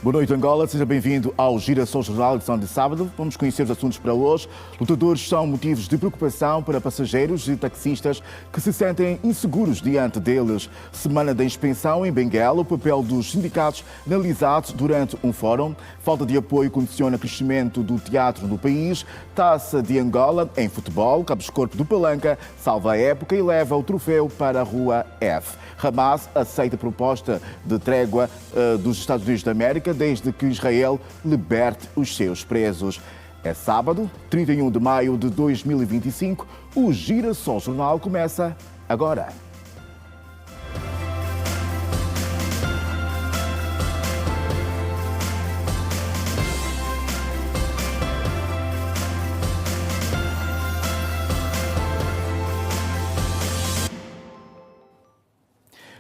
Boa noite, Angola. Seja bem-vindo ao Girassol Jornal, edição de sábado. Vamos conhecer os assuntos para hoje. Lutadores são motivos de preocupação para passageiros e taxistas que se sentem inseguros diante deles. Semana da inspeção em Benguela, o papel dos sindicatos analisado durante um fórum. Falta de apoio condiciona o crescimento do teatro no país. Taça de Angola em futebol. Cabos Corpo do Palanca salva a época e leva o troféu para a Rua F. Hamas aceita a proposta de trégua dos Estados Unidos da América desde que Israel liberte os seus presos. É sábado, 31 de maio de 2025. O Girassol Jornal começa agora.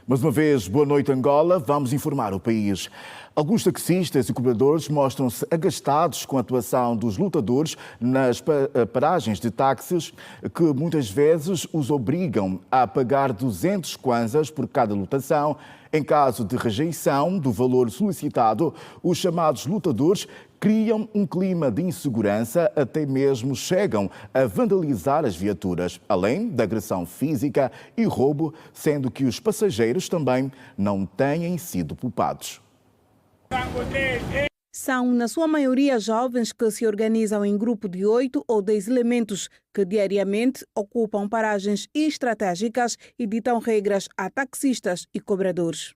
Mais uma vez, boa noite, Angola. Vamos informar o país. Alguns taxistas e cobradores mostram-se agastados com a atuação dos lutadores nas paragens de táxis, que muitas vezes os obrigam a pagar 200 kwanzas por cada lotação. Em caso de rejeição do valor solicitado, os chamados lutadores criam um clima de insegurança, até mesmo chegam a vandalizar as viaturas, além da agressão física e roubo, sendo que os passageiros também não têm sido poupados. São, na sua maioria, jovens que se organizam em grupo de 8 ou 10 elementos que diariamente ocupam paragens estratégicas e ditam regras a taxistas e cobradores.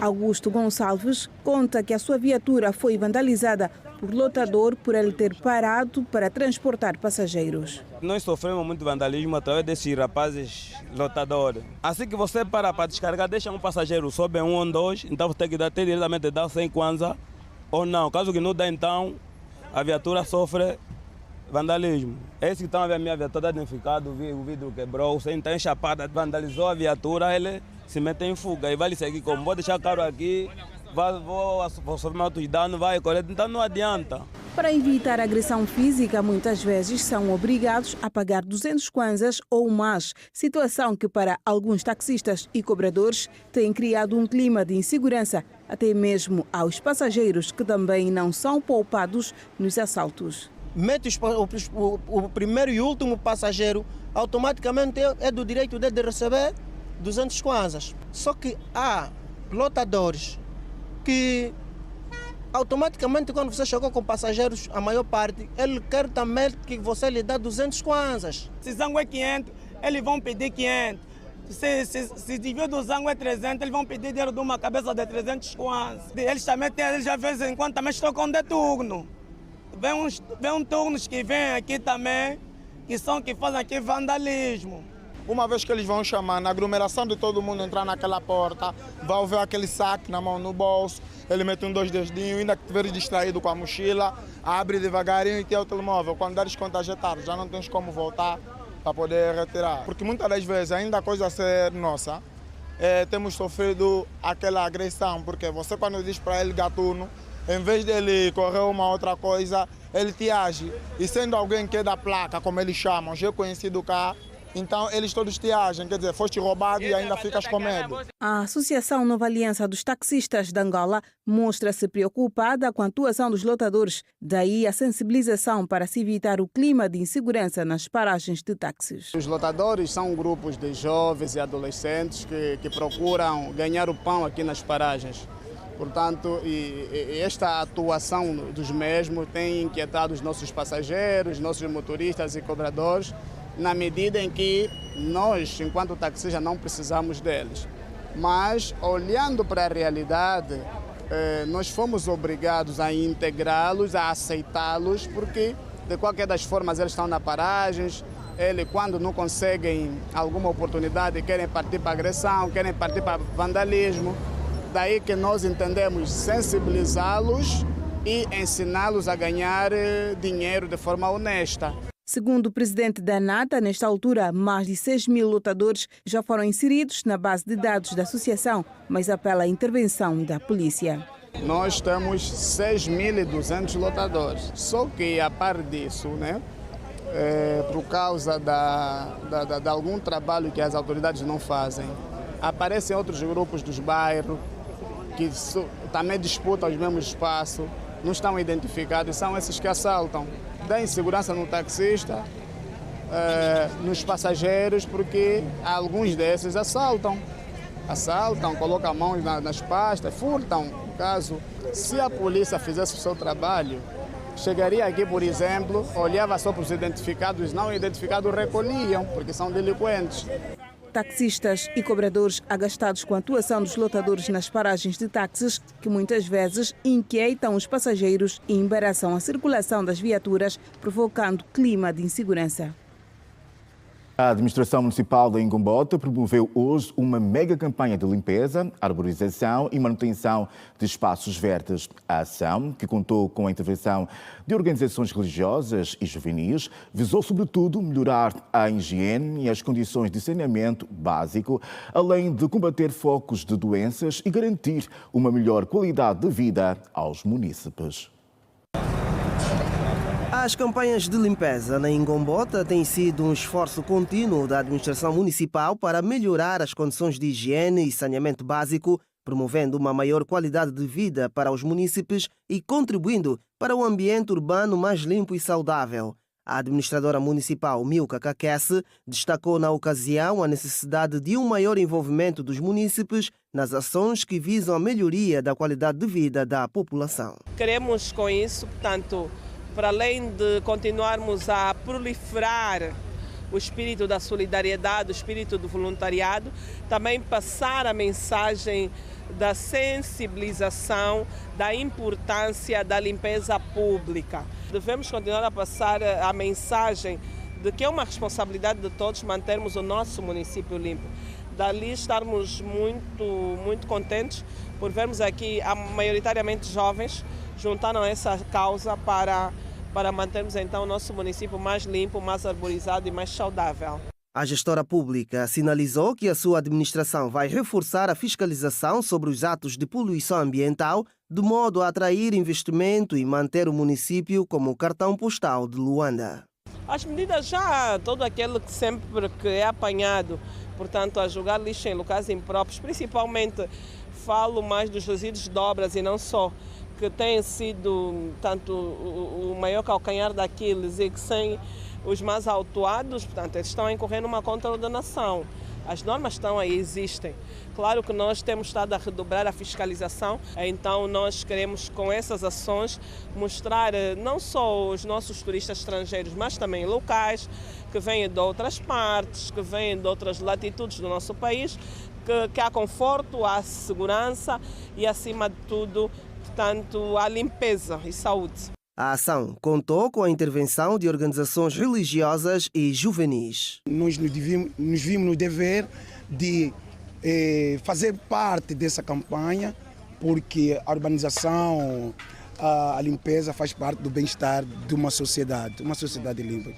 Augusto Gonçalves conta que a sua viatura foi vandalizada por lotador por ele ter parado para transportar passageiros. Nós sofremos muito vandalismo através desses rapazes lotadores. Assim que você para descargar, deixa um passageiro, sobe um ou dois, então você tem que ter diretamente dar 100 kwanza ou não. Caso que não dá, então a viatura sofre vandalismo. Esse que está a ver a minha viatura danificada, o vidro quebrou, você está enchapada, vandalizou a viatura, ele se mete em fuga e vai seguir como vou deixar caro aqui, vou sofrer outros danos, vai colher, então não adianta. Para evitar agressão física, muitas vezes são obrigados a pagar 200 kwanzas ou mais, situação que para alguns taxistas e cobradores tem criado um clima de insegurança, até mesmo aos passageiros que também não são poupados nos assaltos. Mete o primeiro e último passageiro, automaticamente é do direito dele de receber 200 kwanzas. Só que há lotadores que automaticamente, quando você chegou com passageiros, a maior parte, ele quer também que você lhe dê 200 kwanzas. Se zango é 500, eles vão pedir 500. Se tiver do zango é 300, eles vão pedir dinheiro de uma cabeça de 300 kwanzas. Eles também têm, eles já vezes em quando também estão com de turno. Vem turnos que vêm aqui também, que fazem aqui vandalismo. Uma vez que eles vão chamar, na aglomeração de todo mundo entrar naquela porta, vai ver aquele saco na mão, no bolso, ele mete dois dedinhos, ainda que estiver distraído com a mochila, abre devagarinho e tem o telemóvel. Quando deres conta já é tarde, já não tens como voltar para poder retirar. Porque muitas das vezes, ainda a coisa ser nossa, temos sofrido aquela agressão, porque você quando diz para ele gatuno, em vez dele correr uma outra coisa, ele te age. E sendo alguém que é da placa, como eles chamam, já é conhecido cá, então eles todos te agem, quer dizer, foste roubado e ainda ficas com medo. A Associação Nova Aliança dos Taxistas de Angola mostra-se preocupada com a atuação dos lotadores, daí a sensibilização para se evitar o clima de insegurança nas paragens de táxis. Os lotadores são grupos de jovens e adolescentes que procuram ganhar o pão aqui nas paragens. Portanto, esta atuação dos mesmos tem inquietado os nossos passageiros, nossos motoristas e cobradores, na medida em que nós, enquanto taxistas, não precisamos deles. Mas, olhando para a realidade, nós fomos obrigados a integrá-los, a aceitá-los, porque, de qualquer das formas, eles estão na paragens, eles, quando não conseguem alguma oportunidade, querem partir para agressão, querem partir para vandalismo. Daí que nós entendemos sensibilizá-los e ensiná-los a ganhar dinheiro de forma honesta. Segundo o presidente da ANATA, nesta altura, mais de 6 mil lotadores já foram inseridos na base de dados da associação, mas apela à intervenção da polícia. Nós temos 6.200 lotadores, só que a par disso, por causa de algum trabalho que as autoridades não fazem, aparecem outros grupos dos bairros que também disputam os mesmos espaços, não estão identificados, são esses que assaltam. Dá insegurança no taxista, nos passageiros, porque alguns desses assaltam, colocam a mão nas pastas, furtam. No caso, se a polícia fizesse o seu trabalho, chegaria aqui, por exemplo, olhava só para os identificados, não identificados recolhiam, porque são delinquentes. Taxistas e cobradores agastados com a atuação dos lotadores nas paragens de táxis, que muitas vezes inquietam os passageiros e embaraçam a circulação das viaturas, provocando clima de insegurança. A Administração Municipal de Ingombota promoveu hoje uma mega campanha de limpeza, arborização e manutenção de espaços verdes. A ação, que contou com a intervenção de organizações religiosas e juvenis, visou sobretudo melhorar a higiene e as condições de saneamento básico, além de combater focos de doenças e garantir uma melhor qualidade de vida aos munícipes. As campanhas de limpeza na Ingombota têm sido um esforço contínuo da administração municipal para melhorar as condições de higiene e saneamento básico, promovendo uma maior qualidade de vida para os munícipes e contribuindo para um ambiente urbano mais limpo e saudável. A administradora municipal Milka Kakesse destacou na ocasião a necessidade de um maior envolvimento dos munícipes nas ações que visam a melhoria da qualidade de vida da população. Queremos com isso, portanto, para além de continuarmos a proliferar o espírito da solidariedade, o espírito do voluntariado, também passar a mensagem da sensibilização, da importância da limpeza pública. Devemos continuar a passar a mensagem de que é uma responsabilidade de todos mantermos o nosso município limpo. Dali estarmos muito contentes por vermos aqui maioritariamente jovens juntaram essa causa para mantermos então o nosso município mais limpo, mais arborizado e mais saudável. A gestora pública sinalizou que a sua administração vai reforçar a fiscalização sobre os atos de poluição ambiental, de modo a atrair investimento e manter o município como o cartão postal de Luanda. As medidas já, todo aquele que sempre que é apanhado, portanto, a jogar lixo em locais impróprios, principalmente falo mais dos resíduos de obras e não só, que tem sido tanto o maior calcanhar daqueles e que sem os mais autuados, portanto, eles estão a incorrer numa contraordenação. As normas estão aí, existem. Claro que nós temos estado a redobrar a fiscalização, então nós queremos com essas ações mostrar não só os nossos turistas estrangeiros, mas também locais, que vêm de outras partes, que vêm de outras latitudes do nosso país, que há conforto, há segurança e, acima de tudo, portanto, há limpeza e saúde. A ação contou com a intervenção de organizações religiosas e juvenis. Nós nos vimos no dever de fazer parte dessa campanha, porque a urbanização, a limpeza faz parte do bem-estar de uma sociedade limpa.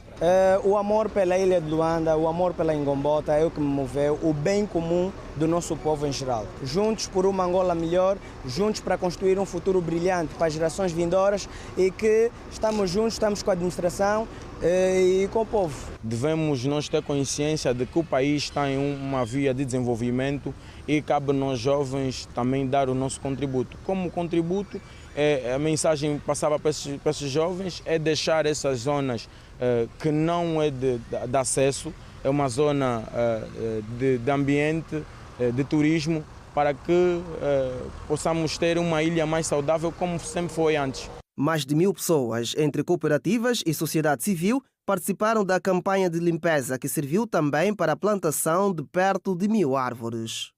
O amor pela ilha de Luanda, o amor pela Ingombota é o que me moveu, o bem comum do nosso povo em geral. Juntos por uma Angola melhor, juntos para construir um futuro brilhante para as gerações vindouras e que estamos juntos, estamos com a administração e com o povo. Devemos nós ter consciência de que o país está em uma via de desenvolvimento e cabe nós jovens também dar o nosso contributo. Como contributo, a mensagem passava para esses jovens é deixar essas zonas que não é de acesso, é uma zona de ambiente, de turismo, para que possamos ter uma ilha mais saudável como sempre foi antes. Mais de 1000 pessoas, entre cooperativas e sociedade civil, participaram da campanha de limpeza, que serviu também para a plantação de perto de 1000 árvores.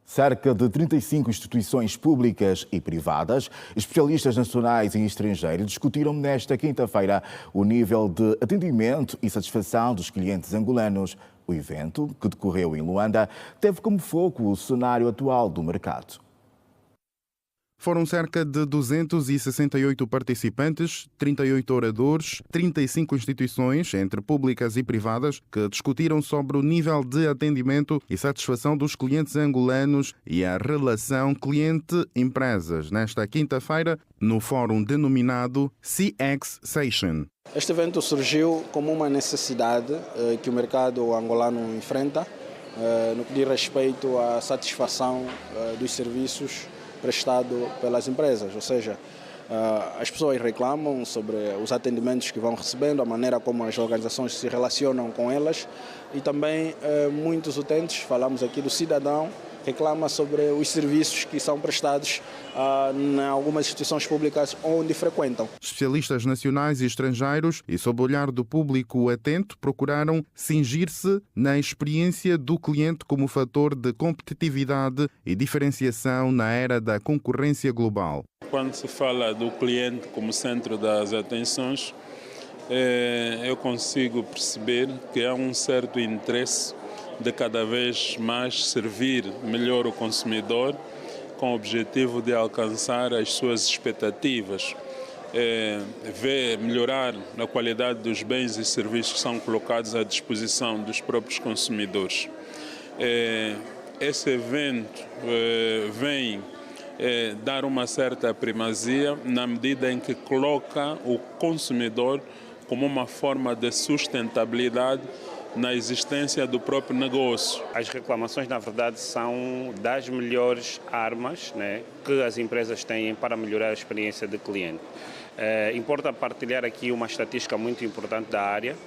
Cerca de 35 instituições públicas e privadas, especialistas nacionais e estrangeiros, discutiram nesta quinta-feira o nível de atendimento e satisfação dos clientes angolanos. O evento, que decorreu em Luanda, teve como foco o cenário atual do mercado. Foram cerca de 268 participantes, 38 oradores, 35 instituições, entre públicas e privadas, que discutiram sobre o nível de atendimento e satisfação dos clientes angolanos e a relação cliente-empresas, nesta quinta-feira, no fórum denominado CX Session. Este evento surgiu como uma necessidade que o mercado angolano enfrenta no que diz respeito à satisfação dos serviços prestados pelas empresas, ou seja, as pessoas reclamam sobre os atendimentos que vão recebendo, a maneira como as organizações se relacionam com elas e também muitos utentes, falamos aqui do cidadão, reclama sobre os serviços que são prestados em algumas instituições públicas onde frequentam. Especialistas nacionais e estrangeiros e sob o olhar do público atento procuraram cingir-se na experiência do cliente como fator de competitividade e diferenciação na era da concorrência global. Quando se fala do cliente como centro das atenções, eu consigo perceber que há um certo interesse de cada vez mais servir melhor o consumidor com o objetivo de alcançar as suas expectativas, melhorar a qualidade dos bens e serviços que são colocados à disposição dos próprios consumidores. Esse evento vem dar uma certa primazia na medida em que coloca o consumidor como uma forma de sustentabilidade na existência do próprio negócio. As reclamações, na verdade, são das melhores armas, né, que as empresas têm para melhorar a experiência do cliente. Importa partilhar aqui uma estatística muito importante da área,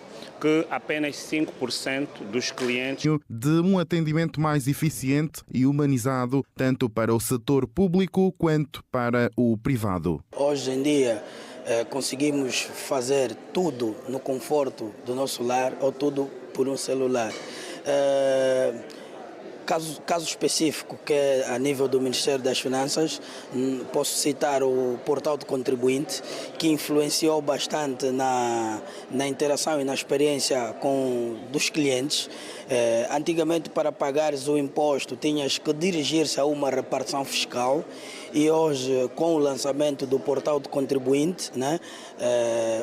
que apenas 5% dos clientes... De um atendimento mais eficiente e humanizado, tanto para o setor público quanto para o privado. Hoje em dia, conseguimos fazer tudo no conforto do nosso lar ou tudo por um celular. Caso específico que é a nível do Ministério das Finanças, posso citar o portal do contribuinte, que influenciou bastante na interação e na experiência dos clientes. Antigamente, para pagares o imposto, tinhas que dirigir-se a uma repartição fiscal e hoje, com o lançamento do portal do contribuinte, né,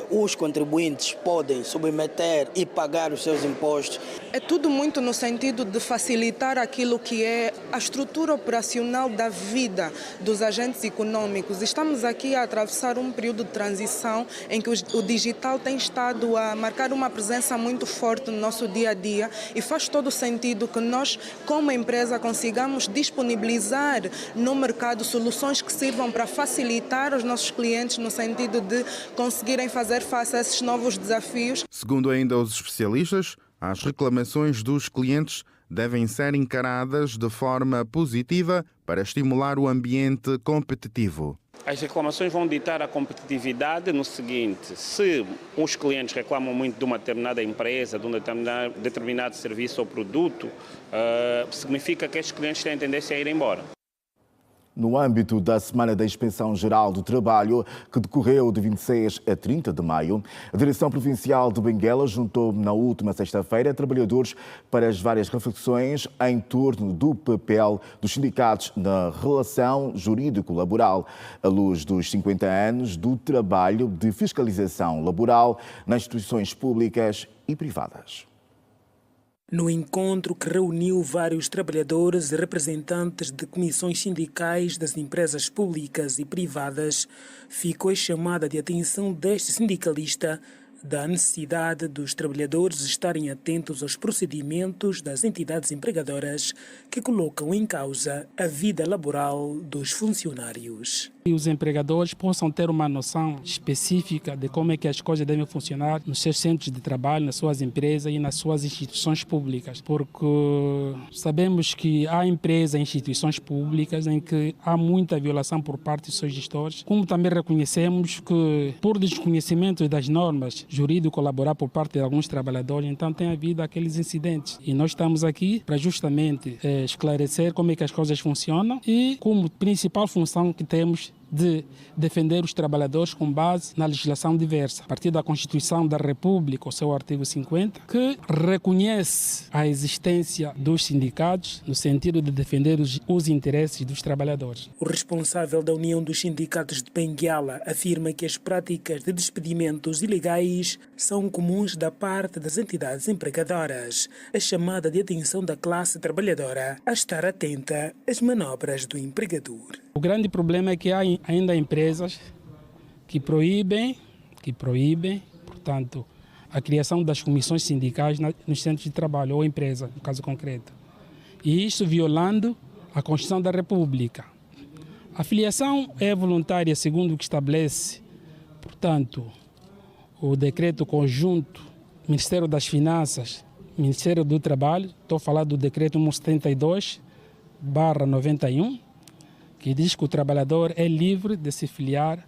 os contribuintes podem submeter e pagar os seus impostos. É tudo muito no sentido de facilitar aquilo que é a estrutura operacional da vida dos agentes econômicos. Estamos aqui a atravessar um período de transição em que o digital tem estado a marcar uma presença muito forte no nosso dia a dia e faz todo o sentido que nós, como empresa, consigamos disponibilizar no mercado soluções que sirvam para facilitar os nossos clientes no sentido de conseguirem fazer face a esses novos desafios. Segundo ainda os especialistas, as reclamações dos clientes devem ser encaradas de forma positiva para estimular o ambiente competitivo. As reclamações vão ditar a competitividade no seguinte: se os clientes reclamam muito de uma determinada empresa, de um determinado serviço ou produto, significa que estes clientes têm tendência a ir embora. No âmbito da Semana da Inspeção Geral do Trabalho, que decorreu de 26 a 30 de maio, a Direção Provincial de Benguela juntou na última sexta-feira trabalhadores para as várias reflexões em torno do papel dos sindicatos na relação jurídico-laboral, à luz dos 50 anos do trabalho de fiscalização laboral nas instituições públicas e privadas. No encontro que reuniu vários trabalhadores e representantes de comissões sindicais das empresas públicas e privadas, ficou a chamada de atenção deste sindicalista da necessidade dos trabalhadores estarem atentos aos procedimentos das entidades empregadoras que colocam em causa a vida laboral dos funcionários. E os empregadores possam ter uma noção específica de como é que as coisas devem funcionar nos seus centros de trabalho, nas suas empresas e nas suas instituições públicas, porque sabemos que há empresas e instituições públicas em que há muita violação por parte dos seus gestores, como também reconhecemos que, por desconhecimento das normas jurídico-laboral por parte de alguns trabalhadores, então tem havido aqueles incidentes. E nós estamos aqui para justamente esclarecer como é que as coisas funcionam e como principal função que temos de defender os trabalhadores com base na legislação diversa, a partir da Constituição da República, o seu artigo 50, que reconhece a existência dos sindicatos no sentido de defender os interesses dos trabalhadores. O responsável da União dos Sindicatos de Benguela afirma que as práticas de despedimentos ilegais são comuns da parte das entidades empregadoras. A chamada de atenção da classe trabalhadora a estar atenta às manobras do empregador. O grande problema é que há ainda empresas que proíbem, portanto, a criação das comissões sindicais nos centros de trabalho ou empresa, no caso concreto. e isto violando a Constituição da República. A filiação é voluntária, segundo o que estabelece, portanto, o decreto conjunto Ministério das Finanças, Ministério do Trabalho, estou a falar do decreto 172/91, que diz que o trabalhador é livre de se filiar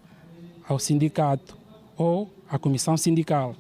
ao sindicato ou à comissão sindical.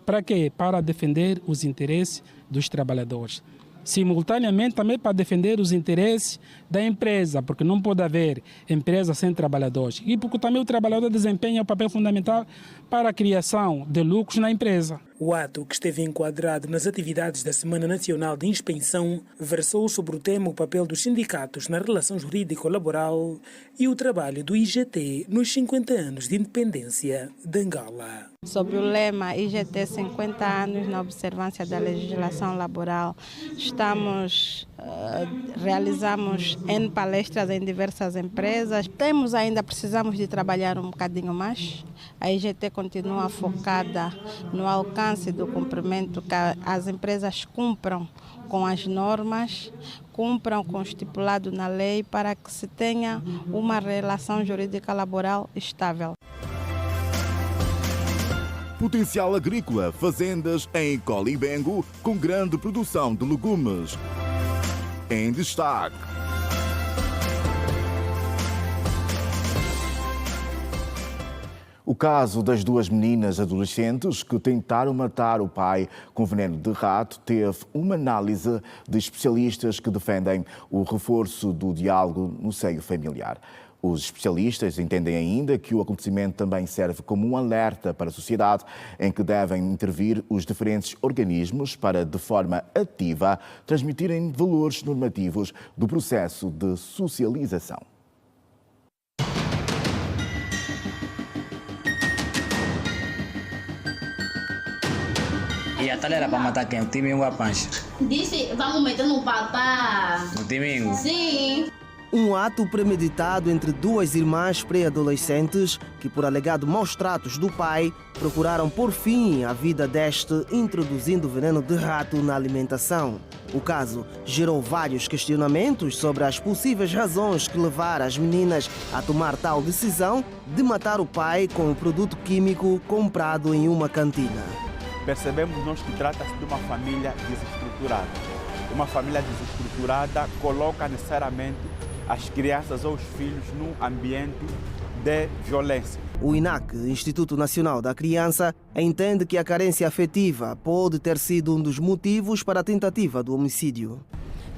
Para quê? Para defender os interesses dos trabalhadores. Simultaneamente também para defender os interesses da empresa, porque não pode haver empresa sem trabalhadores. E porque também o trabalhador desempenha um papel fundamental para a criação de lucros na empresa. O ato, que esteve enquadrado nas atividades da Semana Nacional de Inspeção, versou sobre o tema o papel dos sindicatos na relação jurídico-laboral e o trabalho do IGT nos 50 anos de independência de Angola. Sobre o lema IGT 50 anos na observância da legislação laboral, realizamos N palestras em diversas empresas. Precisamos de trabalhar um bocadinho mais. A IGT continua focada no alcance do cumprimento, que as empresas cumpram com as normas, cumpram com o estipulado na lei para que se tenha uma relação jurídica laboral estável. Potencial agrícola, fazendas em Colibengo com grande produção de legumes. Em destaque. O caso das duas meninas adolescentes que tentaram matar o pai com veneno de rato teve uma análise de especialistas que defendem o reforço do diálogo no seio familiar. Os especialistas entendem ainda que o acontecimento também serve como um alerta para a sociedade, em que devem intervir os diferentes organismos para, de forma ativa, transmitirem valores normativos do processo de socialização. E a tal era para matar quem? O Timingo ou a Pancha? Disse, vamos meter no papá. No Timingo? Sim. Um ato premeditado entre duas irmãs pré-adolescentes que, por alegado maus tratos do pai, procuraram pôr fim à vida deste, introduzindo veneno de rato na alimentação. O caso gerou vários questionamentos sobre as possíveis razões que levaram as meninas a tomar tal decisão de matar o pai com um produto químico comprado em uma cantina. Percebemos nós que trata-se de uma família desestruturada. Uma família desestruturada coloca necessariamente as crianças ou os filhos num ambiente de violência. O INAC, Instituto Nacional da Criança, entende que a carência afetiva pode ter sido um dos motivos para a tentativa do homicídio.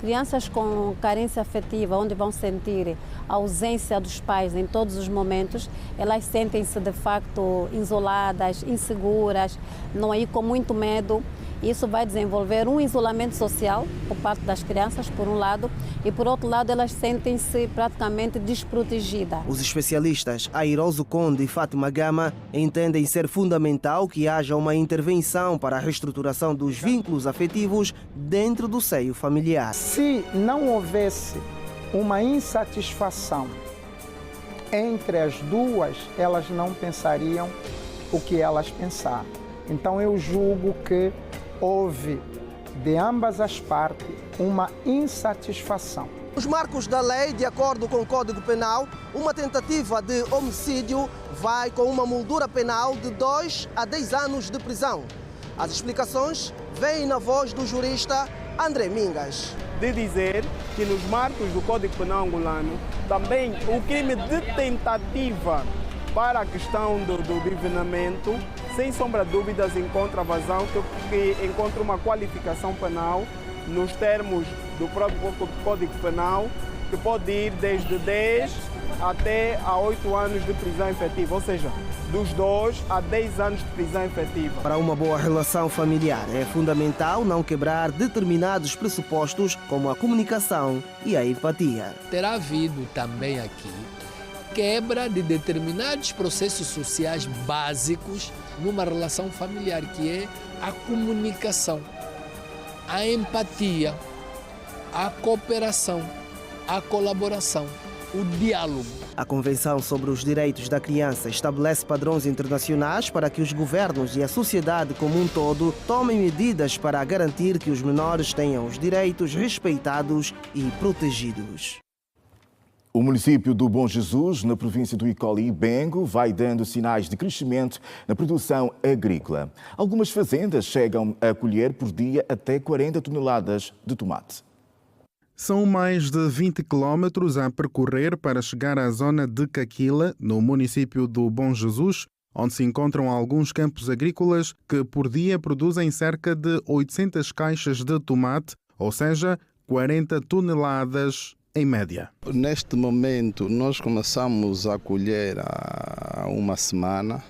Crianças com carência afetiva, onde vão sentir a ausência dos pais em todos os momentos, elas sentem-se de facto isoladas, inseguras, não aí com muito medo. Isso vai desenvolver um isolamento social por parte das crianças, por um lado, e por outro lado elas sentem-se praticamente desprotegidas. Os especialistas Airoso Conde e Fátima Gama entendem ser fundamental que haja uma intervenção para a reestruturação dos vínculos afetivos dentro do seio familiar. Se não houvesse uma insatisfação entre as duas, elas não pensariam o que elas pensaram. Então eu julgo que houve, de ambas as partes, uma insatisfação. Os marcos da lei, de acordo com o Código Penal, uma tentativa de homicídio vai com uma moldura penal de 2 a 10 anos de prisão. As explicações vêm na voz do jurista André Mingas. De dizer que nos marcos do Código Penal angolano, também o crime de tentativa para a questão do envenenamento, sem sombra de dúvidas, encontra vazão, que encontra uma qualificação penal nos termos do próprio Código Penal, que pode ir desde 10 até a 8 anos de prisão efetiva, ou seja, dos 2 a 10 anos de prisão efetiva. Para uma boa relação familiar, é fundamental não quebrar determinados pressupostos como a comunicação e a empatia. Terá havido também aqui quebra de determinados processos sociais básicos numa relação familiar, que é a comunicação, a empatia, a cooperação, a colaboração. o diálogo. A Convenção sobre os Direitos da Criança estabelece padrões internacionais para que os governos e a sociedade como um todo tomem medidas para garantir que os menores tenham os direitos respeitados e protegidos. O município do Bom Jesus, na província do Icoli e Bengo, vai dando sinais de crescimento na produção agrícola. Algumas fazendas chegam a colher por dia até 40 toneladas de tomate. São mais de 20 quilómetros a percorrer para chegar à zona de Caquila, no município do Bom Jesus, onde se encontram alguns campos agrícolas que por dia produzem cerca de 800 caixas de tomate, ou seja, 40 toneladas em média. Neste momento, nós começamos a colher há uma semana.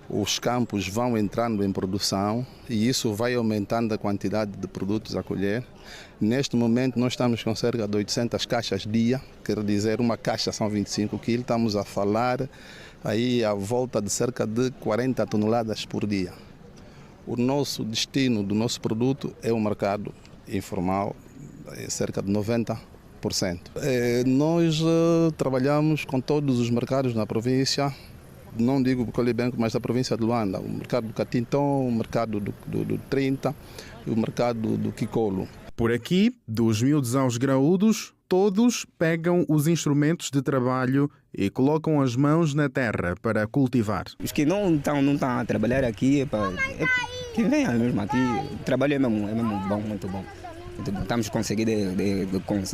Os campos vão entrando em produção e isso vai aumentando a quantidade de produtos a colher. Neste momento, nós estamos com cerca de 800 caixas dia, quer dizer, uma caixa são 25 quilos. Estamos a falar aí à volta de cerca de 40 toneladas por dia. O nosso destino do nosso produto é o mercado informal, cerca de 90%. Nós trabalhamos com todos os mercados na província, não digo do Icoli e Bengo, mas da província de Luanda, o mercado do Catinton, o mercado do 30 e o mercado do Kikolo. Por aqui, dos miúdos aos graúdos, todos pegam os instrumentos de trabalho e colocam as mãos na terra para cultivar. Os que não estão a trabalhar aqui, que venham mesmo aqui, o trabalho é mesmo bom, muito bom. Estamos conseguindo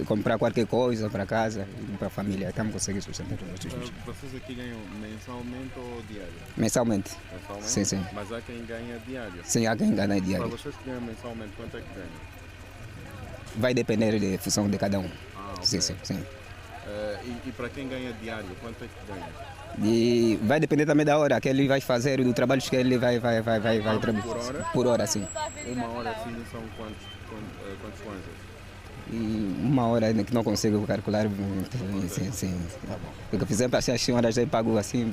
comprar qualquer coisa para casa e para a família. Estamos conseguindo sustentar os nossos filhos. Vocês aqui ganham mensalmente ou diário? Mensalmente. Mensalmente? Sim. Mas há quem ganha diário? Sim, há quem ganha diário. Para vocês que ganham mensalmente, quanto é que ganham? Vai depender da função de cada um. Okay. Sim. E para quem ganha diário, quanto é que ganha? E vai depender também da hora que ele vai fazer, do trabalho que ele vai trabalhar. Por hora? Por hora, sim. Uma hora assim são quantos kwanzas? E uma hora que não consigo calcular. Sim. Porque, por exemplo, as senhoras já pagam assim.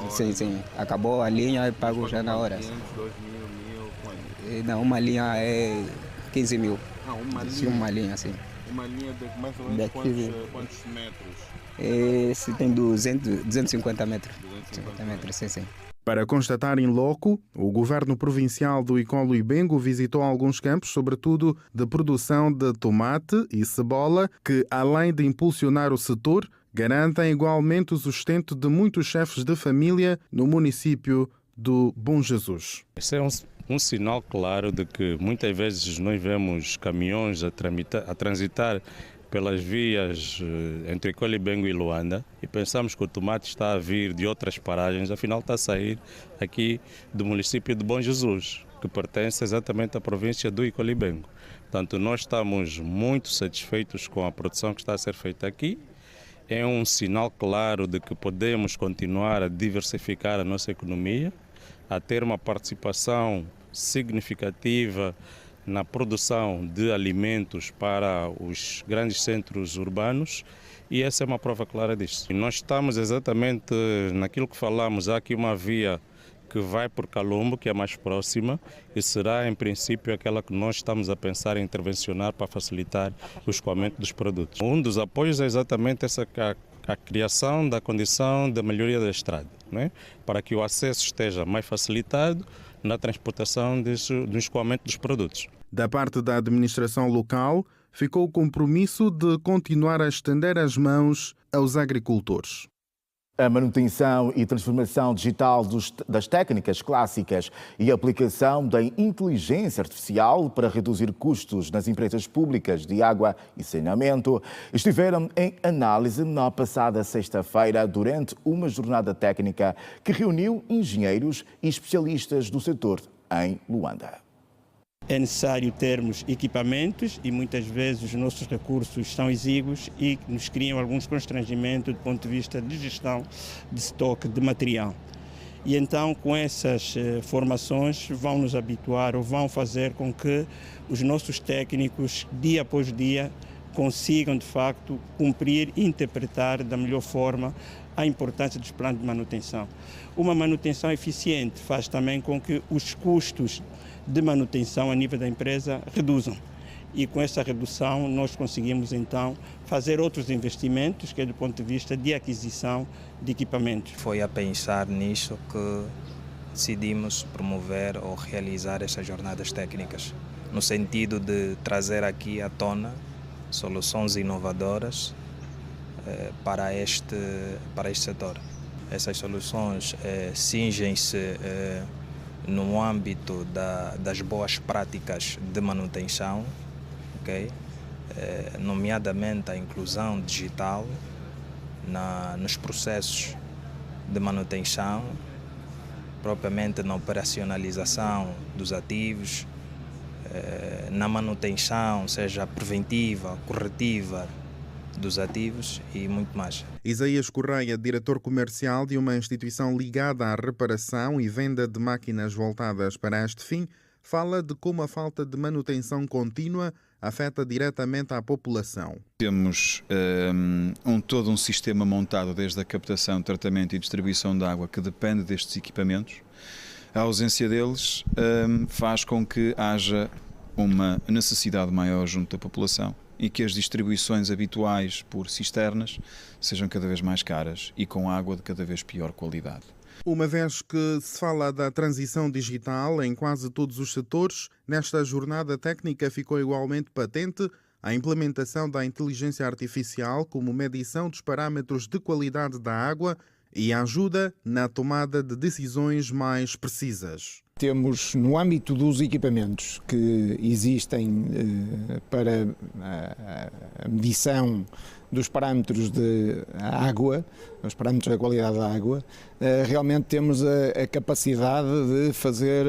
Sim. Acabou a linha, pago já na hora. 500, 2 mil, quanto? Não, uma linha é 15 mil. Uma linha? Sim, uma linha, sim. Uma linha de mais ou menos quantos metros? Se tem 250 metros. 250 metros, sim. Para constatar em loco, o governo provincial do Icoli e Bengo visitou alguns campos, sobretudo de produção de tomate e cebola, que, além de impulsionar o setor, garantem igualmente o sustento de muitos chefes de família no município do Bom Jesus. Esse é um sinal claro de que muitas vezes nós vemos caminhões a transitar pelas vias entre Icoli, Bengo e Luanda e pensamos que o tomate está a vir de outras paragens, afinal está a sair aqui do município de Bom Jesus, que pertence exatamente à província do Icoli e Bengo. Portanto, nós estamos muito satisfeitos com a produção que está a ser feita aqui. É um sinal claro de que podemos continuar a diversificar a nossa economia, a ter uma participação significativa na produção de alimentos para os grandes centros urbanos e essa é uma prova clara disso. E nós estamos exatamente naquilo que falamos, há aqui uma via que vai por Calombo, que é mais próxima e será em princípio aquela que nós estamos a pensar em intervencionar para facilitar o escoamento dos produtos. Um dos apoios é exatamente a criação da condição da melhoria da estrada, né? Para que o acesso esteja mais facilitado na transportação do escoamento dos produtos. Da parte da administração local, ficou o compromisso de continuar a estender as mãos aos agricultores. A manutenção e transformação digital das técnicas clássicas e a aplicação da inteligência artificial para reduzir custos nas empresas públicas de água e saneamento estiveram em análise na passada sexta-feira durante uma jornada técnica que reuniu engenheiros e especialistas do setor em Luanda. É necessário termos equipamentos e muitas vezes os nossos recursos são exíguos e nos criam alguns constrangimentos do ponto de vista de gestão de estoque de material. E então com essas formações vão nos habituar ou vão fazer com que os nossos técnicos dia após dia consigam de facto cumprir e interpretar da melhor forma a importância dos planos de manutenção. Uma manutenção eficiente faz também com que os custos de manutenção a nível da empresa reduzam. e com essa redução nós conseguimos então fazer outros investimentos, que é do ponto de vista de aquisição de equipamentos. Foi a pensar nisso que decidimos promover ou realizar essas jornadas técnicas, no sentido de trazer aqui à tona soluções inovadoras para este setor. Essas soluções cingem-se no âmbito das boas práticas de manutenção, okay? Nomeadamente a inclusão digital nos processos de manutenção, propriamente na operacionalização dos ativos, na manutenção, seja preventiva, corretiva dos ativos e muito mais. Isaías Correia, diretor comercial de uma instituição ligada à reparação e venda de máquinas voltadas para este fim, fala de como a falta de manutenção contínua afeta diretamente a população. Temos todo um sistema montado desde a captação, tratamento e distribuição de água que depende destes equipamentos. A ausência deles faz com que haja uma necessidade maior junto da população e que as distribuições habituais por cisternas sejam cada vez mais caras e com água de cada vez pior qualidade. Uma vez que se fala da transição digital em quase todos os setores, nesta jornada técnica ficou igualmente patente a implementação da inteligência artificial como medição dos parâmetros de qualidade da água e ajuda na tomada de decisões mais precisas. Temos, no âmbito dos equipamentos que existem para a medição dos parâmetros de água, os parâmetros da qualidade da água, realmente temos a capacidade de fazer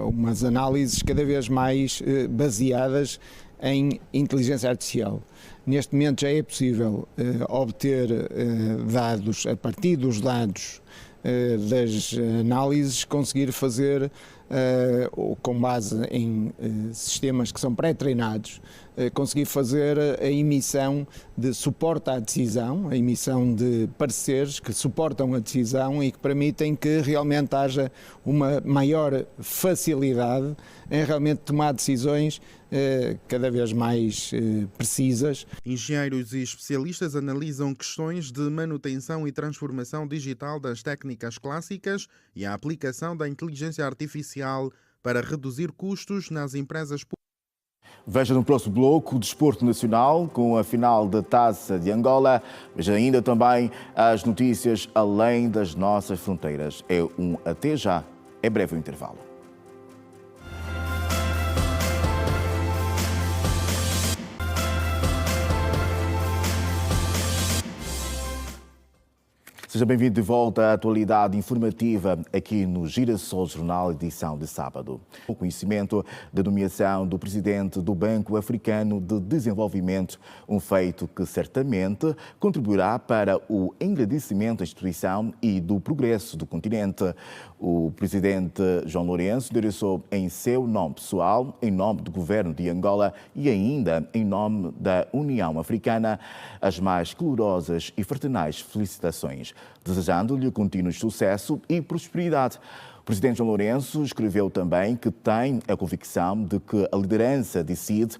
umas análises cada vez mais baseadas em inteligência artificial. Neste momento já é possível obter dados, a partir dos dados das análises, conseguir fazer, com base em sistemas que são pré-treinados, conseguir fazer a emissão de suporte à decisão, a emissão de pareceres que suportam a decisão e que permitem que realmente haja uma maior facilidade em realmente tomar decisões cada vez mais precisas. Engenheiros e especialistas analisam questões de manutenção e transformação digital das técnicas clássicas e a aplicação da inteligência artificial para reduzir custos nas empresas públicas. Veja no próximo bloco o desporto nacional com a final da Taça de Angola. Veja ainda também as notícias além das nossas fronteiras. É um até já. É breve o intervalo. Seja bem-vindo de volta à atualidade informativa aqui no Girassol Jornal, edição de sábado. O conhecimento da nomeação do presidente do Banco Africano de Desenvolvimento, um feito que certamente contribuirá para o engrandecimento da instituição e do progresso do continente. O presidente João Lourenço endereçou em seu nome pessoal, em nome do governo de Angola e ainda em nome da União Africana, as mais calorosas e fraternais felicitações, desejando-lhe contínuo sucesso e prosperidade. O presidente João Lourenço escreveu também que tem a convicção de que a liderança de CID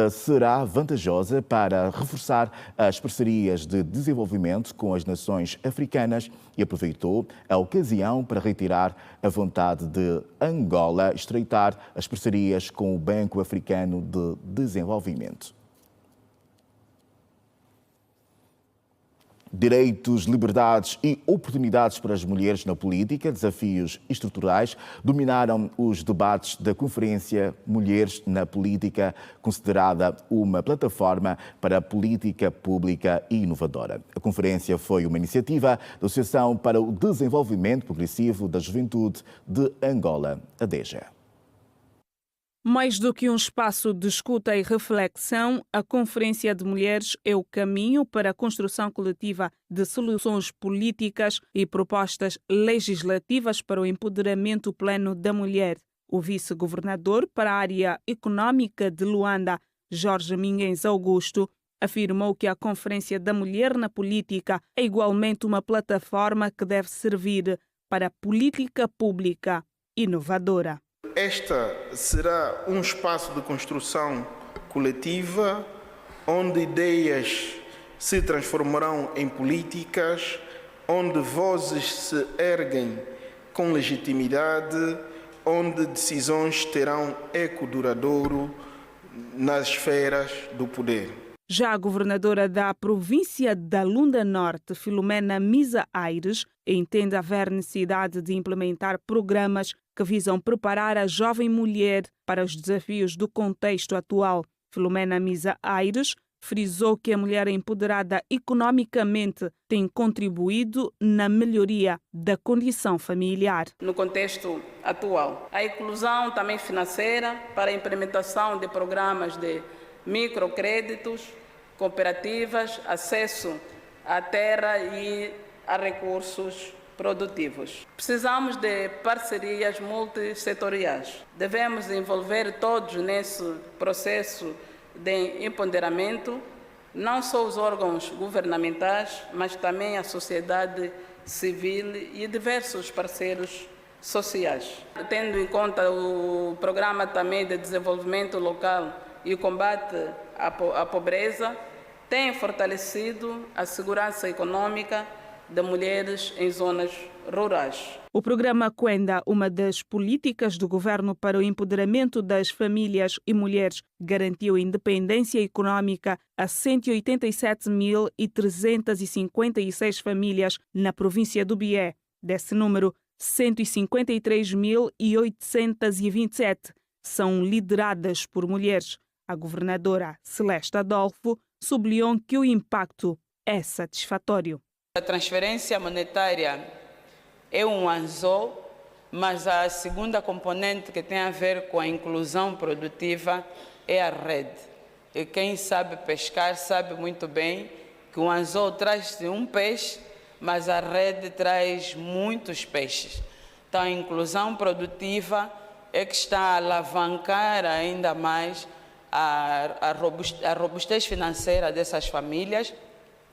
será vantajosa para reforçar as parcerias de desenvolvimento com as nações africanas e aproveitou a ocasião para reiterar a vontade de Angola estreitar as parcerias com o Banco Africano de Desenvolvimento. Direitos, liberdades e oportunidades para as mulheres na política, desafios estruturais, dominaram os debates da Conferência Mulheres na Política, considerada uma plataforma para a política pública e inovadora. A conferência foi uma iniciativa da Associação para o Desenvolvimento Progressivo da Juventude de Angola, a ADEJA. Mais do que um espaço de escuta e reflexão, a Conferência de Mulheres é o caminho para a construção coletiva de soluções políticas e propostas legislativas para o empoderamento pleno da mulher. O vice-governador para a área econômica de Luanda, Jorge Minguens Augusto, afirmou que a Conferência da Mulher na Política é igualmente uma plataforma que deve servir para a política pública inovadora. Esta será um espaço de construção coletiva, onde ideias se transformarão em políticas, onde vozes se erguem com legitimidade, onde decisões terão eco duradouro nas esferas do poder. Já a governadora da província da Lunda Norte, Filomena Misa Aires, entende haver necessidade de implementar programas que visam preparar a jovem mulher para os desafios do contexto atual. Filomena Misa Aires frisou que a mulher empoderada economicamente tem contribuído na melhoria da condição familiar. No contexto atual, a inclusão também financeira para a implementação de programas de microcréditos, cooperativas, acesso à terra e a recursos produtivos. Precisamos de parcerias multissetoriais. Devemos envolver todos nesse processo de empoderamento, não só os órgãos governamentais, mas também a sociedade civil e diversos parceiros sociais. Tendo em conta o programa também de desenvolvimento local e o combate à pobreza, tem fortalecido a segurança econômica de mulheres em zonas rurais. O programa Quenda, uma das políticas do governo para o empoderamento das famílias e mulheres, garantiu independência econômica a 187.356 famílias na província do Bié. Desse número, 153.827 são lideradas por mulheres. A governadora Celeste Adolfo sublinhou que o impacto é satisfatório. A transferência monetária é um anzol, mas a segunda componente que tem a ver com a inclusão produtiva é a rede. E quem sabe pescar sabe muito bem que o anzol traz um peixe, mas a rede traz muitos peixes. Então a inclusão produtiva é que está a alavancar ainda mais a robustez financeira dessas famílias,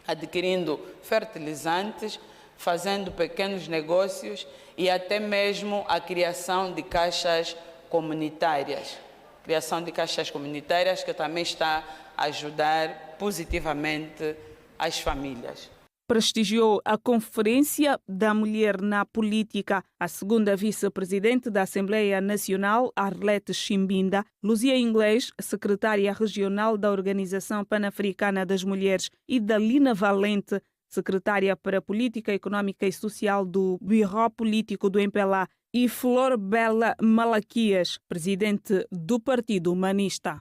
adquirindo fertilizantes, fazendo pequenos negócios e até mesmo a criação de caixas comunitárias. Criação de caixas comunitárias que também está a ajudar positivamente as famílias. Prestigiou a Conferência da Mulher na Política a segunda vice-presidente da Assembleia Nacional, Arlete Chimbinda, Luzia Inglês, secretária regional da Organização Pan-Africana das Mulheres, e Dalina Valente, secretária para Política Econômica e Social do Bureau Político do MPLA, e Flor Bela Malaquias, presidente do Partido Humanista.